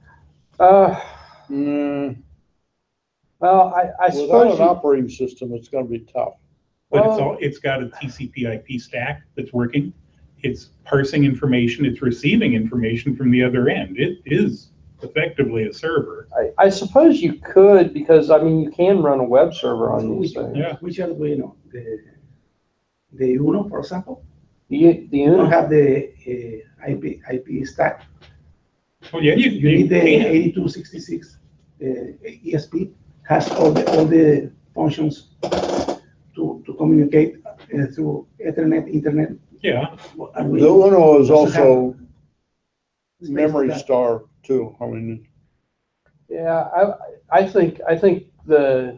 Mm, Well, I without suppose an operating system, it's gonna be tough. But Well- it's got a TCP/IP stack that's working. It's parsing information. It's receiving information from the other end. It is effectively a server. I suppose you could, because I mean, you can run a web server on these things. Yeah. Which are we know the Uno, for example. The You don't Uno, have the IP stack. Well, yeah, You need the can. 8266 ESP has all the functions to communicate through Ethernet, Internet. Yeah, And we The Uno is doesn't have also space for memory that. star too. I mean, yeah, I think the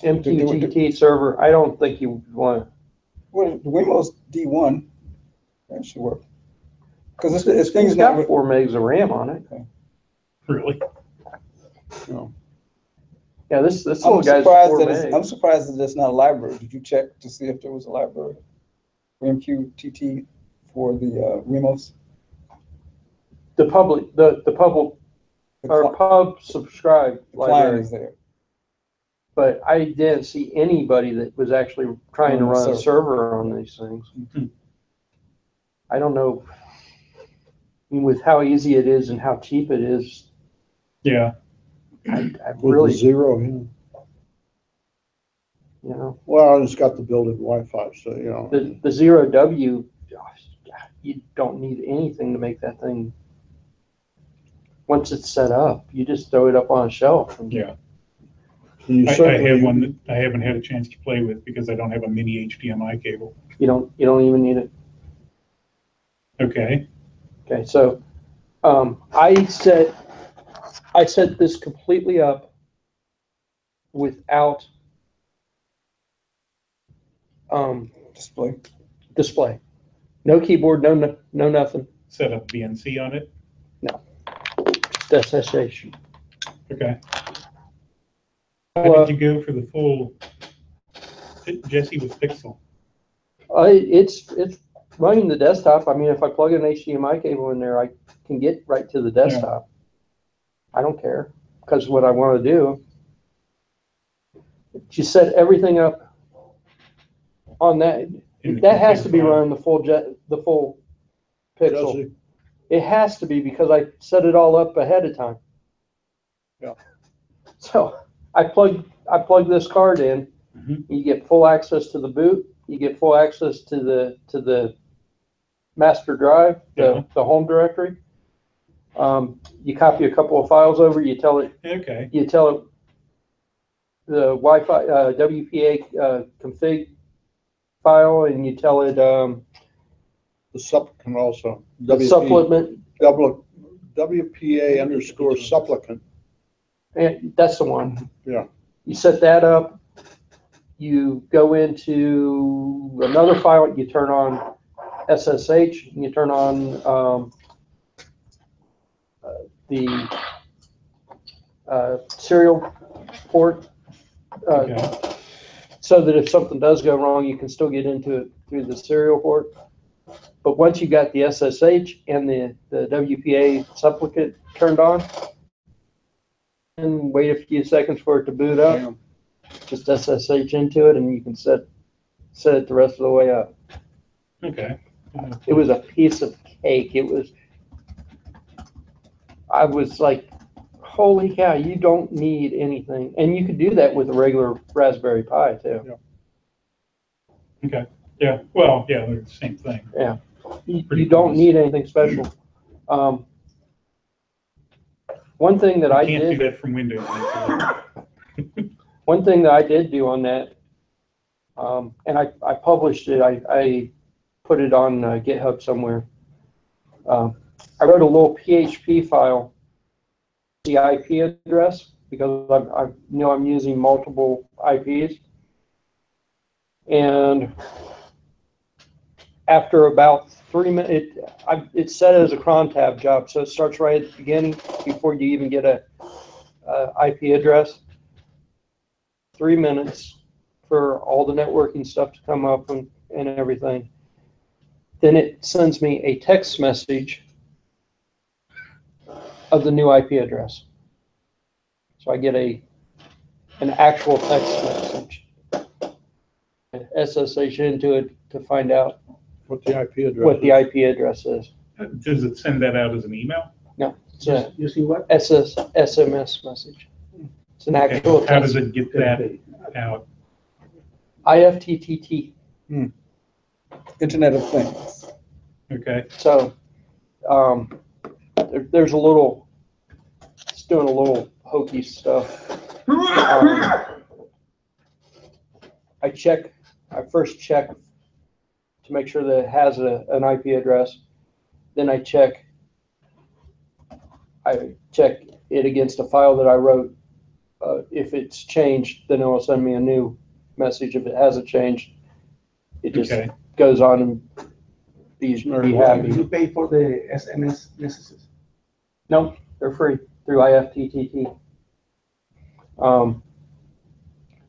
MQTT server, I don't think you want. Well, the Windows D1, that should work. Because this thing It's is not, got 4 megs of RAM on it. really. you know, Yeah, this I'm little guy's surprised 4 that it's, I'm megs. surprised that it's not a library. Did you check to see if there was a library for MQTT for the Remos? The public The or cli- pub subscribe the client library, is there. but I didn't see anybody that was actually trying to On the run a server. server on these things. Mhm. I don't know. I mean, with how easy it is and how cheap it is, Yeah, I with the really, zero, you know, well, it's got the built-in Wi-Fi, so, you know. the 0W, gosh, you don't need anything to make that thing. Once it's set up, you just throw it up on a shelf. And yeah. You I certainly- have one that I haven't had a chance to play with because I don't have a mini HDMI cable. you don't even need it. Okay, Okay, so I set this completely up without Display. display. No keyboard, no nothing. set up BNC on it. Just SSH. Okay. How Well, did you go for the full Jesse with Pixel? it's running the desktop. I mean, if I plug an HDMI cable in there, I can get right to the desktop. I don't care, because what I want to do, you set everything up on that. In the That has config to be file? running the full pixel. Jesse, It has to be, because I set it all up ahead of time. Yeah. So I plug this card in. Mhm. You get full access to the boot. You get full access to the master drive, Yeah. the home directory. You copy a couple of files over. You tell it Okay, the Wi-Fi WPA config file, and you tell it the supplicant also. the supplement. WPA underscore supplicant. And that's the one. Yeah. You set that up. You go into another file. You turn on SSH. And you turn on the serial port, okay, so that if something does go wrong, you can still get into it through the serial port. But once you got the SSH and the WPA supplicant turned on, and wait a few seconds for it to boot up, Damn. just SSH into it, and you can set it the rest of the way up. okay. It was a piece of cake. I was like, holy cow, you don't need anything. And you could do that with a regular Raspberry Pi too. Okay, yeah, well, yeah, they're the same thing. You don't need anything special. One thing that I Can't do did, that from Windows. one thing that I did do on that, and I published it, I put it on GitHub somewhere. I wrote a little PHP file, the IP address, because I know I'm using multiple IPs. And after about 3 minutes, it's set as a cron tab job, so it starts right at the beginning before you even get a IP address. 3 minutes for all the networking stuff to come up and everything. Then it sends me a text message of the new IP address. So I get an actual text message. SSH into it to find out What the IP address what the is. IP address is. Does it send that out as an email? No, it's a Using what? SMS message. It's an Okay, actual how does text. it get that out? IFTTT. Internet of Things. Okay, So there's a little, it's doing a little hokey stuff. I first check to make sure that it has an IP address. Then I check it against a file that I wrote. If it's changed, then it will send me a new message. If it hasn't changed, it just okay. goes on and be happy. You pay for the SMS messages. No, they're free through IFTTT.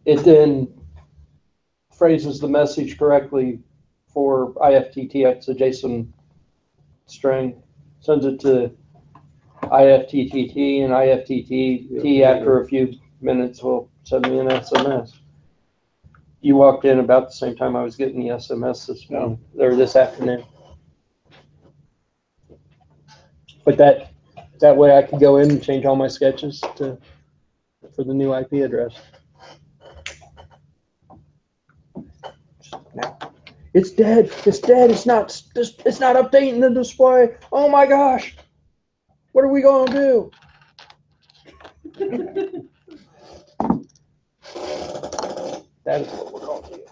It then phrases the message correctly for IFTT. It's a JSON string, sends it to IFTTT, and IFTTT after a few minutes will send me an SMS. You walked in about the same time I was getting the SMS this morning, or this afternoon. But that way I could go in and change all my sketches for the new IP address. Now, it's dead. It's dead. It's not updating the display. Oh my gosh. What are we going to do? That is what we're going to do.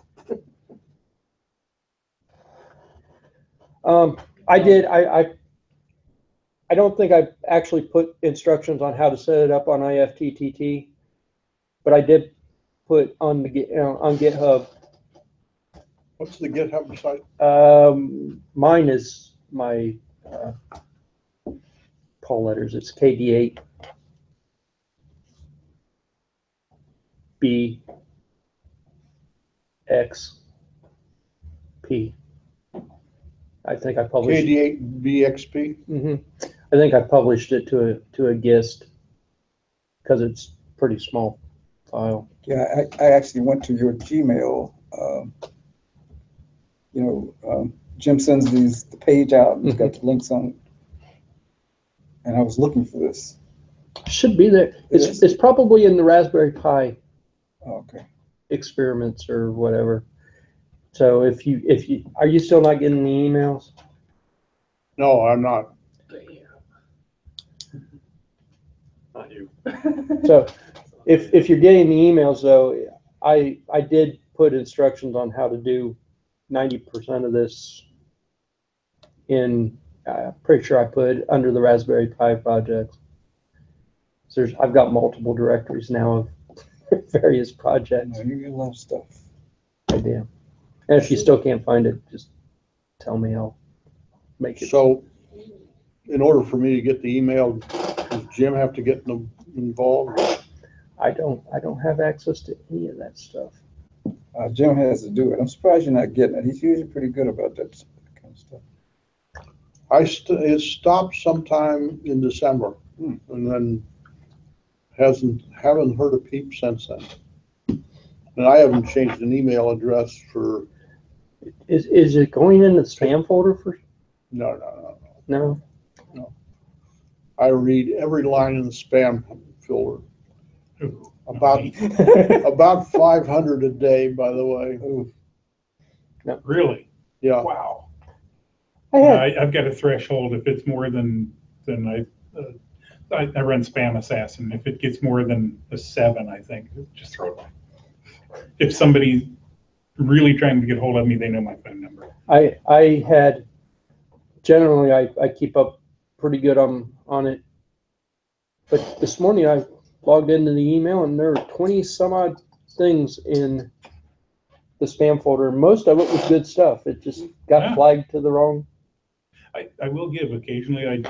I don't think I actually put instructions on how to set it up on IFTTT, but I did put on GitHub. What's the GitHub site? Mine is my call letters. It's KD8 BXP. I think I published KD8BXP. I think I published it to a GIST because it's pretty small file. Yeah, I actually went to your Gmail. Jim sends the page out and it's got the links on it. And I was looking for this. Should be there. It's probably in the Raspberry Pi Okay. experiments or whatever. So if you are you still not getting the emails? No, I'm not. Not you. So if you're getting the emails though, I did put instructions on how to do 90% of this in, pretty sure I put under the Raspberry Pi projects. So I've got multiple directories now of various projects. No, you get a lot of stuff. I do. And if you still can't find it, just tell me, I'll make it. So in order for me to get the email, does Jim have to get involved? I don't have access to any of that stuff. Jim has to do it. I'm surprised you're not getting it. He's usually pretty good about that kind of stuff. It stopped sometime in December, and then haven't heard a peep since then. And I haven't changed an email address for. Is it going in the spam folder for? No. No. I read every line in the spam filter. Ooh, About 500 a day, by the way. really? Yeah. Wow. I I've got a threshold. If it's more than I run Spam Assassin. If it gets more than a 7, I think just throw it away. If somebody's really trying to get hold of me, they know my phone number. I had generally I keep up pretty good on it, but this morning I logged into the email and there were 20 some odd things in the spam folder. Most of it was good stuff. It just got flagged to the wrong. I will give occasionally. I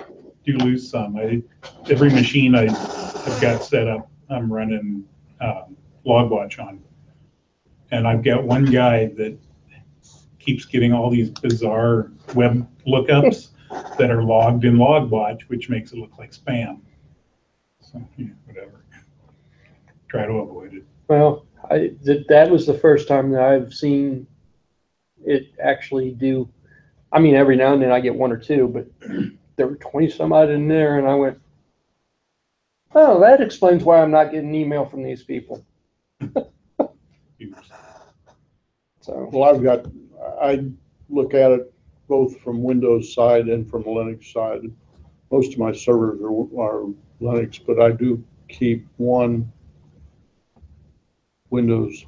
do lose some. Every machine I've got set up, I'm running LogWatch on, and I've got one guy that keeps getting all these bizarre web lookups that are logged in LogWatch, which makes it look like spam. So, yeah, whatever. Try to avoid it. Well, that was the first time that I've seen it actually do. I mean, every now and then I get one or two, but there were 20 some odd in there, and I went, oh, that explains why I'm not getting email from these people. So, Well, I look at it both from Windows side and from Linux side. Most of my servers are Linux, but I do keep one Windows.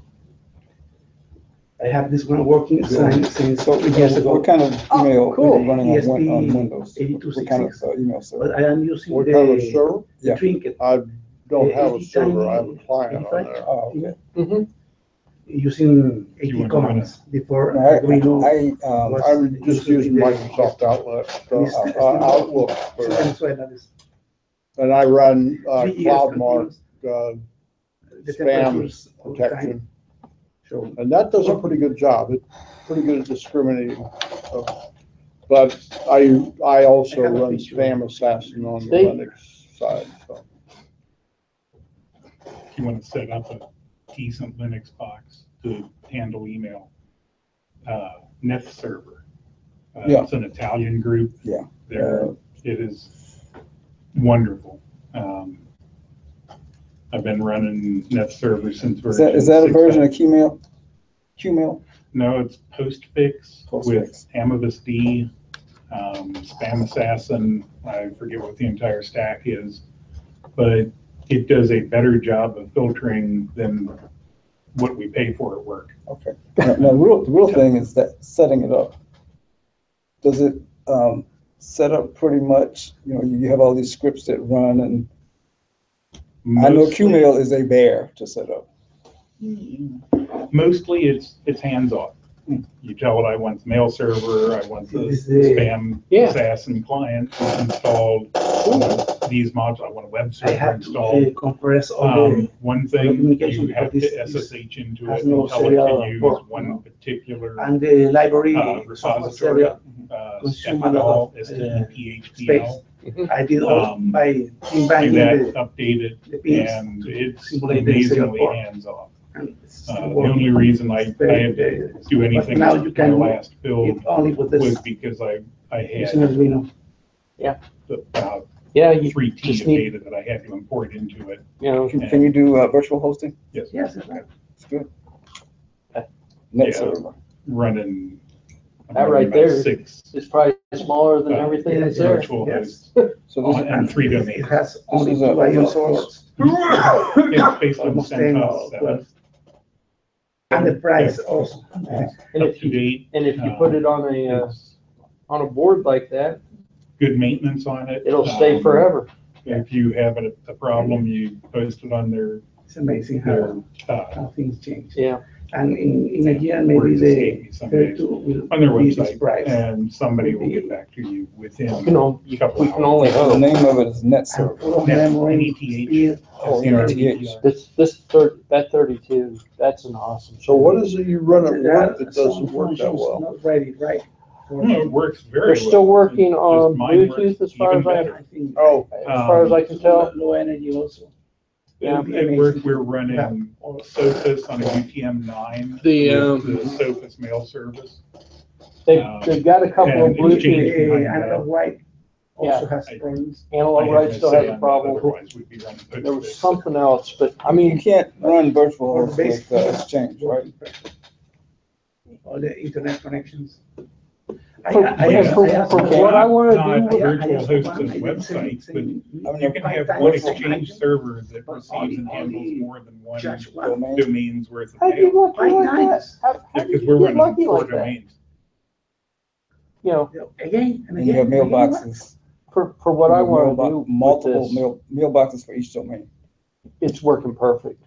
I have this one working since So 3 years ago. what kind of email are cool. you running on ESP Windows? What kind of 8266. email server? But I am using What kind of server? the Yeah. Trinket. I don't have a 80 server, I have a tiny client on 85. there. Oh, okay. mhm. Using You 80 wanna commands before I, Arduino. I would just use Microsoft Outlook, for- Venezuela, and I run 3 years CloudMark continuous. The spam temperatures all the time. protection, So and that does a pretty good job. It's pretty good at discriminating. So, but I also I have a run picture. Spam Assassin on the They- Linux side, so. If you want to set up a decent Linux box to handle email, Net Server. Yeah. It's an Italian group. Yeah. It is wonderful. I've been running Net Server since version Is that a version of 6. Qmail? No, it's Postfix with Postfix. Amibus D, Spam Assassin. I forget what the entire stack is, but it does a better job of filtering than what we pay for at work. Okay. Now, the real thing is that setting it up. Does it set up pretty much, you have all these scripts that run, and I know Mostly- Qmail is a bear to set up. Mostly it's hands-off. You tell it I want the mail server, I want the Is the- Spam Yeah. Assassin client installed, these modules, I want a web I server have installed. to compress all the One thing, communication you have because to this SSH into has it no and tell it serial to use port, one particular and the library software repository, serial consume a lot of STPHDL. I did all by Do embedding that, the update it, pins and it's simulate the serial amazingly port. hands-off. and it's The working. only reason I had to do But anything now with you my can last build It only with was this because I using had Arduino. about Yeah, you 3 T just of need- data that I had to import into it. know, Can you do virtual hosting? Yes. Yes, it's right. It's good. Net Yeah. server. Running. I'm That running right about there 6 it's probably smaller than everything that's there. virtual Yes. hosts. So this, And 3 It domains. has only is two a open IO source? ports. It's based on Almost 10 CentOS or 7. 12. And the price Yeah. also. And Up if to you, date. and if you put it on It's a board like that, good maintenance on it. it'll stay forever. If you have a problem, you post it on their It's amazing how things change. Yeah. And in a year, Words maybe escape me the some third days. two will on their be this website, price. and somebody will get back to you within You know, a couple we of can hours. only the hope. name of it is Net And server. full of Net, memory, NETH. speed. Oh, NETH. That 32, that's an awesome. So what is it you run at There are work that some doesn't work that functions well? Not ready, right? No, it works very well. They're still working Just on mine works Bluetooth as far even as better. I think. Oh, as far as I can tell. Low energy also. Yeah. At work, we're running Yeah. Or- Sophos on a UTM-9 The, with the Sophos mail service. They've got a couple of and it's changed. Bluetooth, The analog white also has Yeah. problems. analog I right have still no has say a on that, problem. Otherwise, we'd be running There was Postfix. something else, but I You mean, can't run virtual Or host basic with Exchange, right? All the internet connections. For what I wanna Not do, virtual hosts and websites, but you can have one Exchange server that receives and handles more than one Just one. Domain. domain's worth of how'd you mail. lucky like that? How Because did we're you get running lucky 4 like that? domains. You know, Again and And you again. have and again. mailboxes. for what I wanna Mailbox- do with Multiple this, mailboxes for each domain. it's working perfect.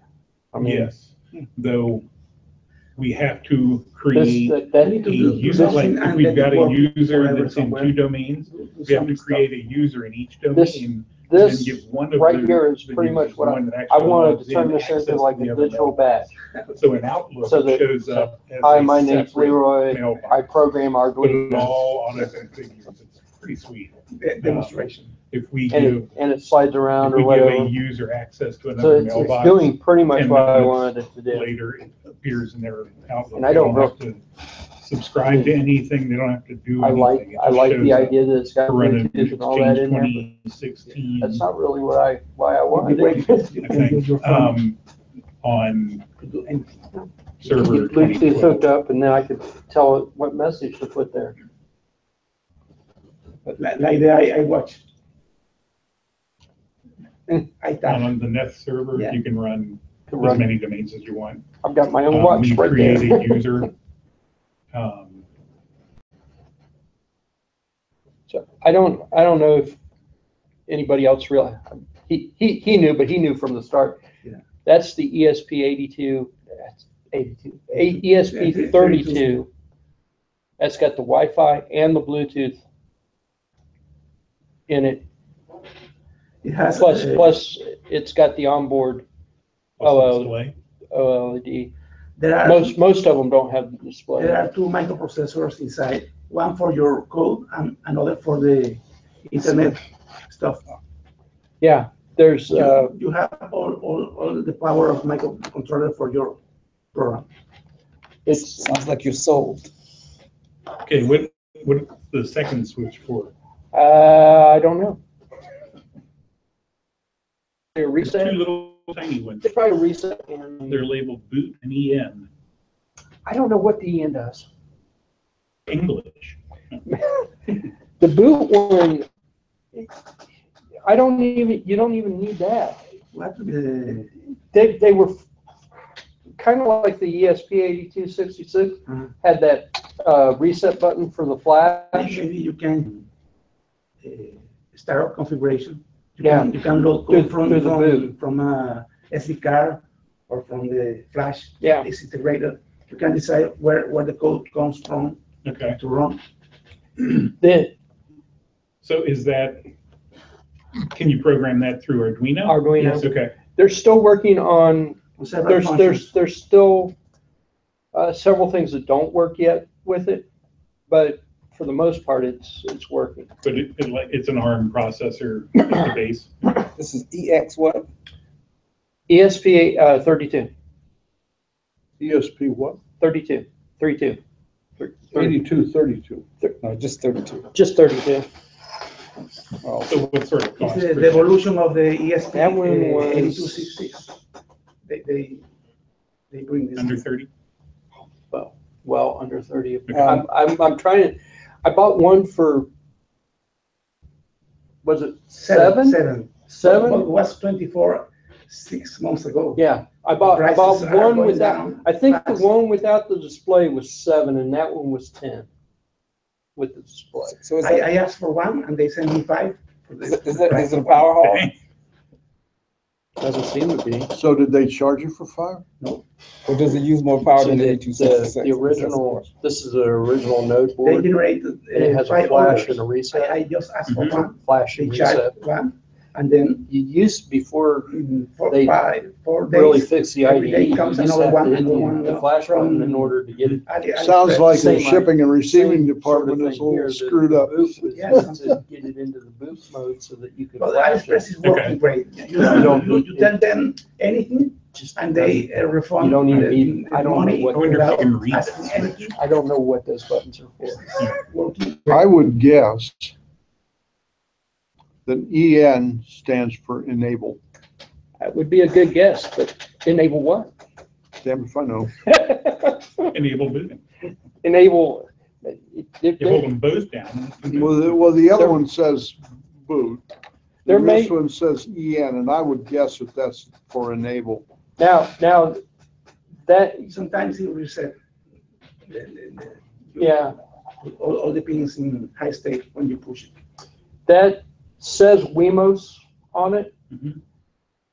I mean, Yes, though we have to this, create that, a user, like if we've got a user that's in 2 domains, we have to create a user in each domain. And then this give one of right the- here is the pretty much users what one that I actually wanted logs to turn in, this into access like the a other digital mailbox. badge. So in Outlook, So it that- shows up as Hi, a my name's separate Leroy. mailbox. I program But it Arduino. all auto configures. It's pretty sweet. Demonstration. If we And give, and it slides around if or we give a whatever. user access to So another it's mailbox, doing pretty much 10 what I minutes wanted it to do. later it appears in their Outlook. And I They don't have to subscribe to anything. They don't have to do I like, anything. It I just like the shows up. idea that it's got We're running Bluetooth and all that Exchange in there, but 2016, that's not really why I Would wanted be great it. if you I can use think, your phone on to do anything. server Get Bluetooth 2012. hooked up and then I could tell it what message to put there. But like the I watch. I And tap. on the Nest server, Yeah. you can run To as run. many domains as you want. I've got my own When watch you right create there. a user, So I don't know if anybody else really, he knew, but he knew from the start. Yeah. That's the ESP82, ESP32. That's got the Wi-Fi and the Bluetooth in it. It has Plus it's got the onboard plus the Oh, display. OLED. there are Most of them don't have the display. there are two microprocessors inside. One for your code and another for the internet stuff. Yeah, there's You have all the power of microcontroller for your program. it's Sounds like you're sold. Okay, what's the second switch for? I don't know. A There's reset. two little tiny ones. It's probably a reset. And They're labeled boot and EN. I don't know what the EN does. English. The boot one, you don't even need that. What They were kind of like the ESP8266 Mhm. had that reset button for the flash. maybe you can start up configuration. Yeah. You can load Through- code from through the boot. from a SD card or from the flash. Yeah. It's integrated. You can decide where the code comes from Okay, to run. so is that, can you program that through Arduino? Arduino. Yes. Okay, They're still working on. Several functions. There's still several things that don't work yet with it, but for the most part, it's working. but it's an ARM processor at the base. This is EX what? ESP 32, ESP what? 32, 32. 8232. No, just 32. Just 32. Oh, So what sort of It's cost? the evolution of the ESP That one was- 8266. They bring this. Under 30? Well, under 30. Okay. I'm trying to. I bought one for. Was it seven? Seven. Seven? But it was 24 6 months ago. Yeah, I bought Prices are one going without. down I think the fast. one without the display was 7, and that one was 10 with the display. so is I that, asked for one and they sent me 5. is it a power hall? Okay. Doesn't seem to be. So did they charge you for 5? Or does it use more power So than the, 8266? the original. This is the original node They board. generated And it has a 5 flash orders. and a reset. I just asked for Mhm. one. Flash They and charged reset. one and then You used before for They 4 days. really fix the every day IDE. You comes used to another have one, to hit another one, the flash button in from- order to get it. Sounds like the Same shipping and receiving Same department sort of is a thing here, little the screwed up. boot was Yes. to get it into the boot mode so that you could But flash AliExpress it. is working Okay. great. You don't- tell them anything Just and they refund. You don't even the- need- the I don't know money what- I wonder if without you can read asking that anything. switch. I don't know what those buttons are for. Working. I would guess that EN stands for enable. That would be a good guess, but enable what? Damn if I know. Enable booting. Enable. You hold them both down. Well, the other one says boot. There And this may- one says EN, and I would guess that that's for enable. Now, that, Sometimes it reset. yeah, All the pins in high state when you push it. that says Wemos on it. Mhm.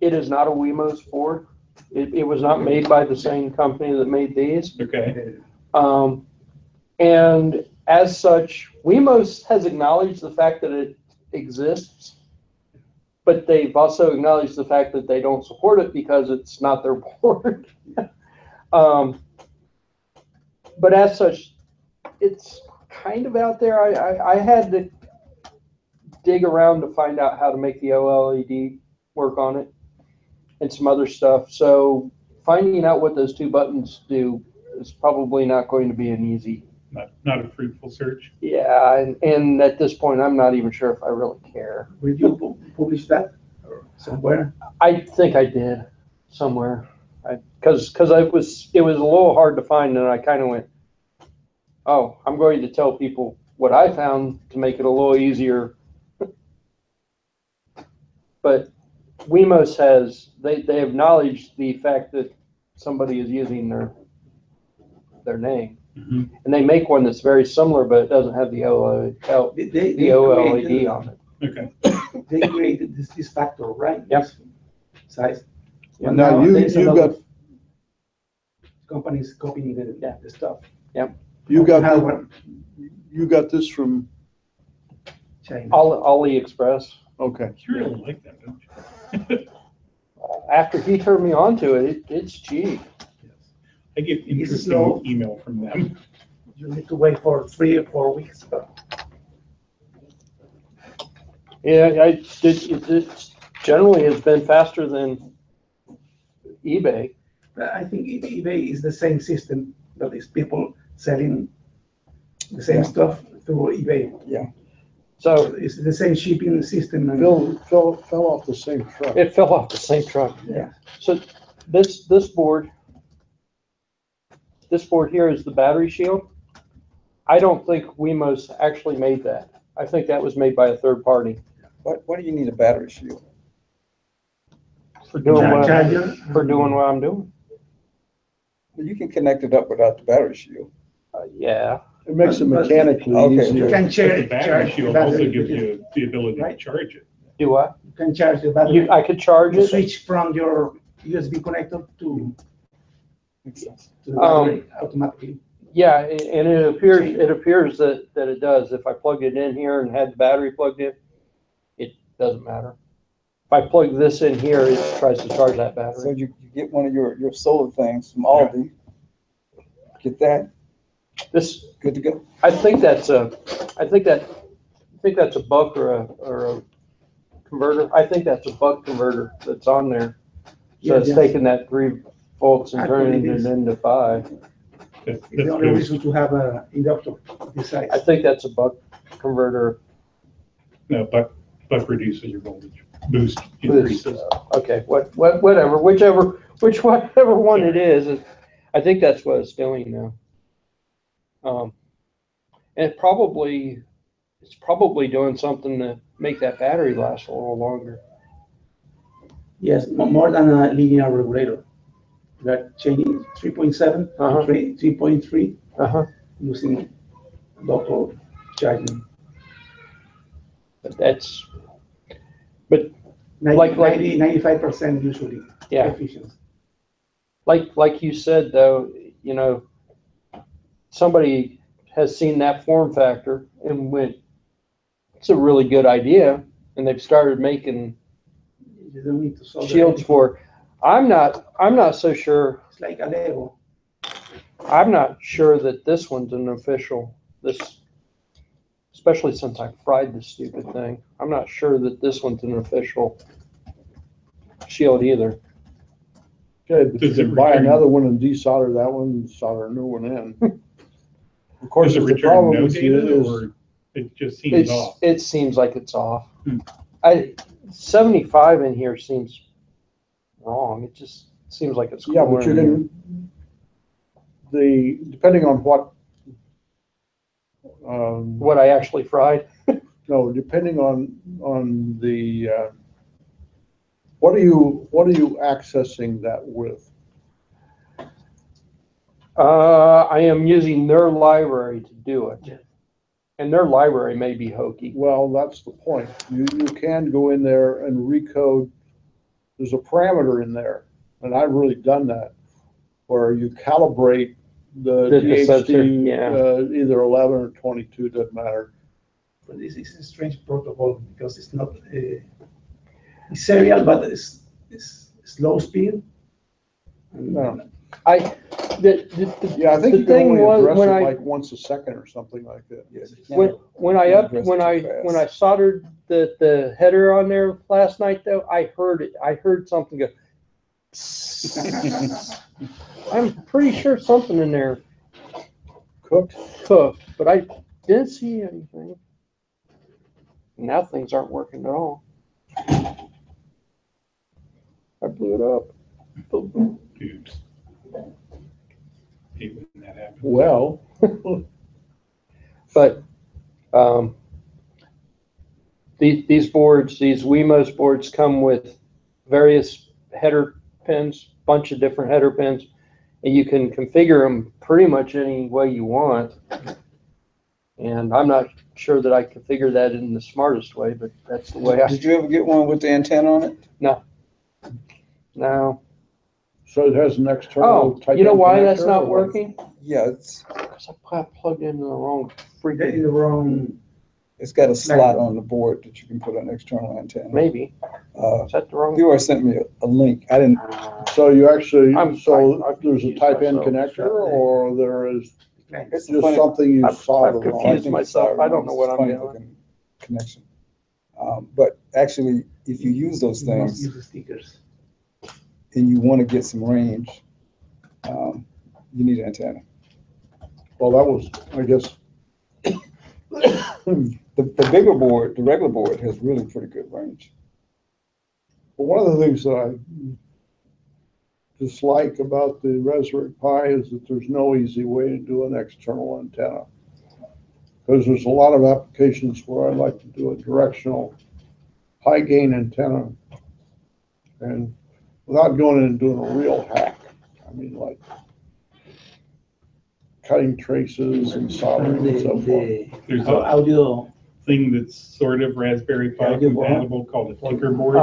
It is not a Wemos board. It was not made by the same company that made these. Okay, And as such, Wemos has acknowledged the fact that it exists, but they've also acknowledged the fact that they don't support it because it's not their board. But as such, it's kind of out there. I had to, dig around to find out how to make the OLED work on it and some other stuff. So finding out what those two buttons do is probably not going to be an easy. Not a fruitful search. Yeah, and at this point, I'm not even sure if I really care. Will you publish that or somewhere? I think I did somewhere, because it was a little hard to find, and I kind of went, oh, I'm going to tell people what I found to make it a little easier. But Wemos they acknowledged the fact that somebody is using their name. Mhm. And they make one that's very similar, but it doesn't have the OLED Created, on it. Okay. They created this factor, right? Yep. This size. And But now there's a you lot got, of companies copying the stuff. you got, How the- one you got this from, China. AliExpress. okay. You really like that, don't you? After he turned me onto it, it's cheap. I get It's slow. interesting email from them. You need to wait for 3 or 4 weeks, but Yeah, it generally has been faster than eBay. I think eBay is the same system, that is people selling the same stuff through eBay. So It's the same shipping system. And Fell off the same truck. it fell off the same truck. Yeah. So this board here is the battery shield. I don't think Wemos actually made that. I think that was made by a third party Why do you need a battery shield? for doing Charger. what I'm doing. You can connect it up without the battery shield. Yeah. It makes it But- mechanically Okay. You easier. can But the charge battery shield also battery gives with it. you the ability to Right. charge it. Do I? You can charge the battery. I could charge You it. switch from your USB connector to Makes sense. the battery automatically. Yeah, and it appears that it does. If I plug it in here and had the battery plugged in, it doesn't matter. If I plug this in here, it tries to charge that So battery. you get one of your solar things from Aldi, get that, This, good to go. I think that's a buck or a converter. I think that's a buck converter that's on there. So it's Yes. taking that 3 volts and I turning believe it is. it into 5. It's the only reason to have an inductor this size. I think that's a buck converter. No, buck reduces your voltage, boost increases. Okay, whatever, whichever one it is, I think that's what it's doing now. And it's probably doing something to make that battery last a little longer. Yes, more than a linear regulator. They're changing 3.7 Uh-huh. to 3.3 Uh-huh. using local charging. But Like- 95% usually yeah, efficiency. like you said though, somebody has seen that form factor and went, it's a really good idea, and they've started making You don't need to solder shields anything. for. I'm not so sure. It's like a Lego. I'm not sure that this one's an official. Especially since I fried this stupid thing. I'm not sure that this one's an official shield either. Okay, but you Does it can buy return- another one and desolder that one and solder a new one in. Of course, Does it the return problem no is, data, or it just seems off? It seems like it's off. Hmm. 75 in here seems wrong. It just seems like it's yeah, cooler but you in here. can, depending on what, What I actually fried. no, depending on the, what are you accessing that with? I am using their library to do it. Yeah. And their library may be hokey. Well, that's the point. You can go in there and recode. There's a parameter in there, and I've really done that, where you calibrate the The sensor, DHT, yeah. either 11 or 22, doesn't matter. But this is a strange protocol because it's not it's serial, but it's low speed. And No. Yeah, I think The you can thing only was, address when it I- like once a second or something like that. Yes, you can't- when I soldered the header on there last night though, I heard it. I heard something go. I'm pretty sure something in there Cooked. cooked, but I didn't see anything. Now things aren't working at all. I blew it up. Oops. Hate when that happens. Well, But these boards, these Wemos boards come with various header pins, bunch of different header pins, and you can configure them pretty much any way you want. And I'm not sure that I configure that in the smartest way, but that's the way I. Did you ever get one with the antenna on it? No. so it has an external Oh, type. you know why that's connector not or what? working? Yeah, it's Because I plugged into the wrong They freaking. in the wrong, got a slot on the board that you can put an external antenna. Maybe. Uh, Is that the wrong? you already sent me a link. I didn't. So you actually, I'm there's a confused type N myself. connector or there is It's a just funny, something you I've solder confused wrong? I think it's myself. our I don't know what I'm funny doing. looking connection. But actually, if you use those you must things use the stickers. and you want to get some range, you need an antenna. Well, that was, I guess, The bigger board, the regular board, has really pretty good range. well, one of the things that I dislike about the Raspberry Pi is that there's no easy way to do an external antenna. Because there's a lot of applications where I like to do a directional high gain antenna. And without going in and doing a real hack, I mean, like cutting traces and soldering and so forth. There's The a audio, thing that's sort of Raspberry Pi Yeah, good one. compatible called a ticker board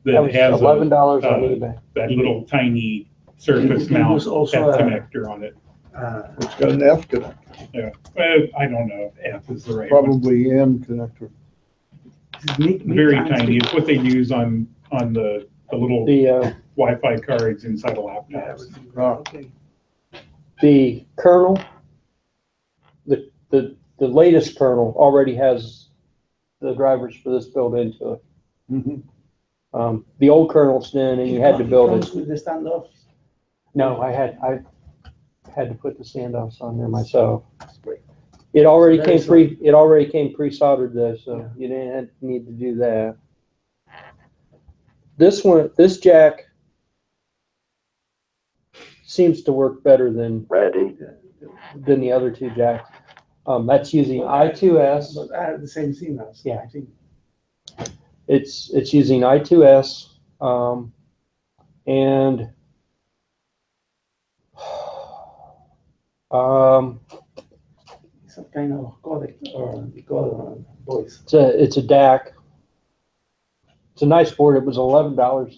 That that was has $11 on uh, eBay. that little tiny surface You can mount use also F a- connector on it. It's got an F connector, I don't know if F is the right one. probably N connector. Very tiny. It's what they use on the little The Wi-Fi cards inside of laptops. Okay. the kernel, the latest kernel already has the drivers for this built into it. Mhm. The old kernels didn't, and you had to build comes it. with the standoff. No, I had to put the standoffs on there myself. It already came pre-soldered though, so you didn't need to do that. This jack seems to work better than the other two jacks. That's using I2S. But I have the same signals. Yeah. I think. It's using I2S, and Some kind of codec or decoder voice. it's a DAC. It's a nice board. It was $11,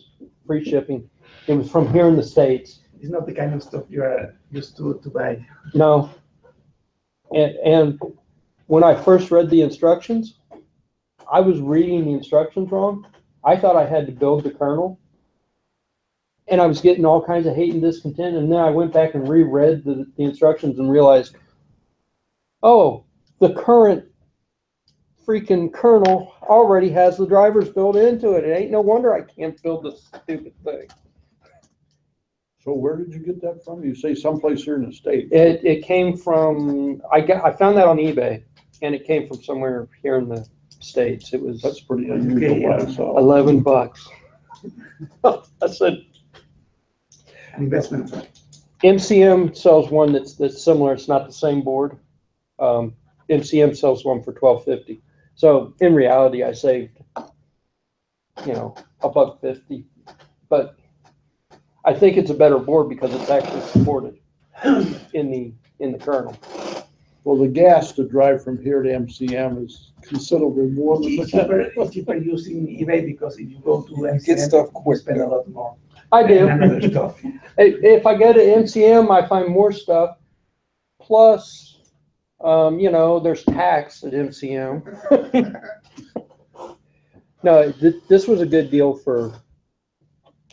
free shipping. It was from here in the States. It's not the kind of stuff you are used to buy. No. And when I first read the instructions, I was reading the instructions wrong. I thought I had to build the kernel. And I was getting all kinds of hate and discontent. And then I went back and reread the instructions and realized, oh, the current freaking kernel already has the drivers built into it. It ain't no wonder I can't build this stupid thing. So where did you get that from? You say someplace here in the States. It came from, I found that on eBay, and it came from somewhere here in the States. It was That's pretty unusual. Okay, So $11. I said, An investment. MCM sells one that's similar. It's not the same board. MCM sells one for $12.50. So in reality, I saved, $1.50. But I think it's a better board because it's actually supported in the kernel. well, the gas to drive from here to MCM is considerably more than It's cheaper using eBay because if you go to You MCM, get stuff you quick, spend a yeah. lot more. I do. And another stuff. If I go to MCM, I find more stuff. Plus, there's tax at MCM. No, this was a good deal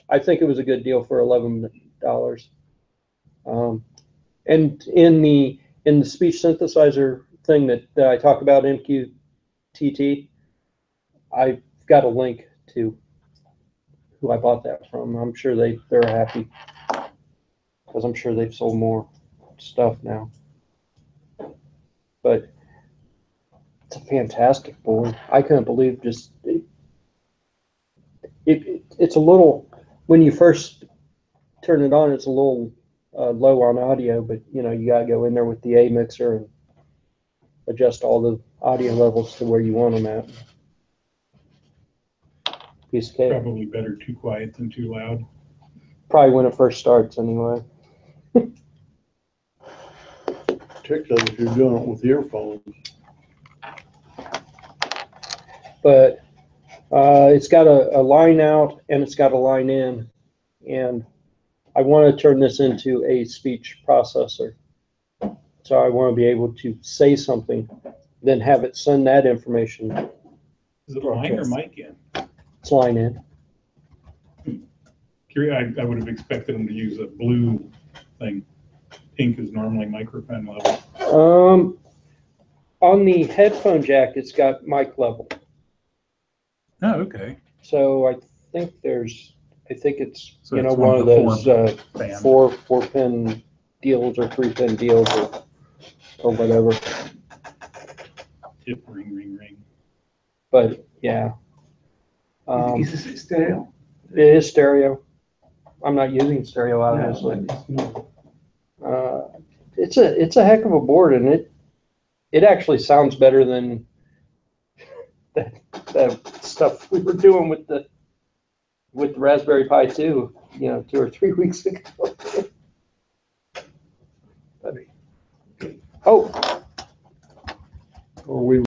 I think it was a good deal for $11. And in the speech synthesizer thing that I talk about, MQTT, I've got a link to who I bought that from. I'm sure they're happy because I'm sure they've sold more stuff now. But it's a fantastic board. I couldn't believe just it's a little, when you first turn it on, it's a little low on audio, but you know, you gotta go in there with the A mixer and adjust all the audio levels to where you want them at. Piece of cake. Probably better too quiet than too loud. Probably when it first starts anyway. Particularly if you're doing it with earphones. But it's got a line out and it's got a line in, and I want to turn this into a speech processor. So I want to be able to say something, then have it send that information. Is it line or mic in? It's line in. I would have expected them to use a blue thing. Pink is normally microphone level. On the headphone jack, it's got mic level. Oh, okay. So I think it's, So you know, it's one of those band. four pin deals or 3-pin deals or whatever. Tip, ring, ring, ring. But yeah, Is this stereo? it is stereo. I'm not using stereo, obviously. It's a heck of a board, and it actually sounds better than that stuff we were doing with the Raspberry Pi 2, you know, 2 or 3 weeks ago. Oh, Or we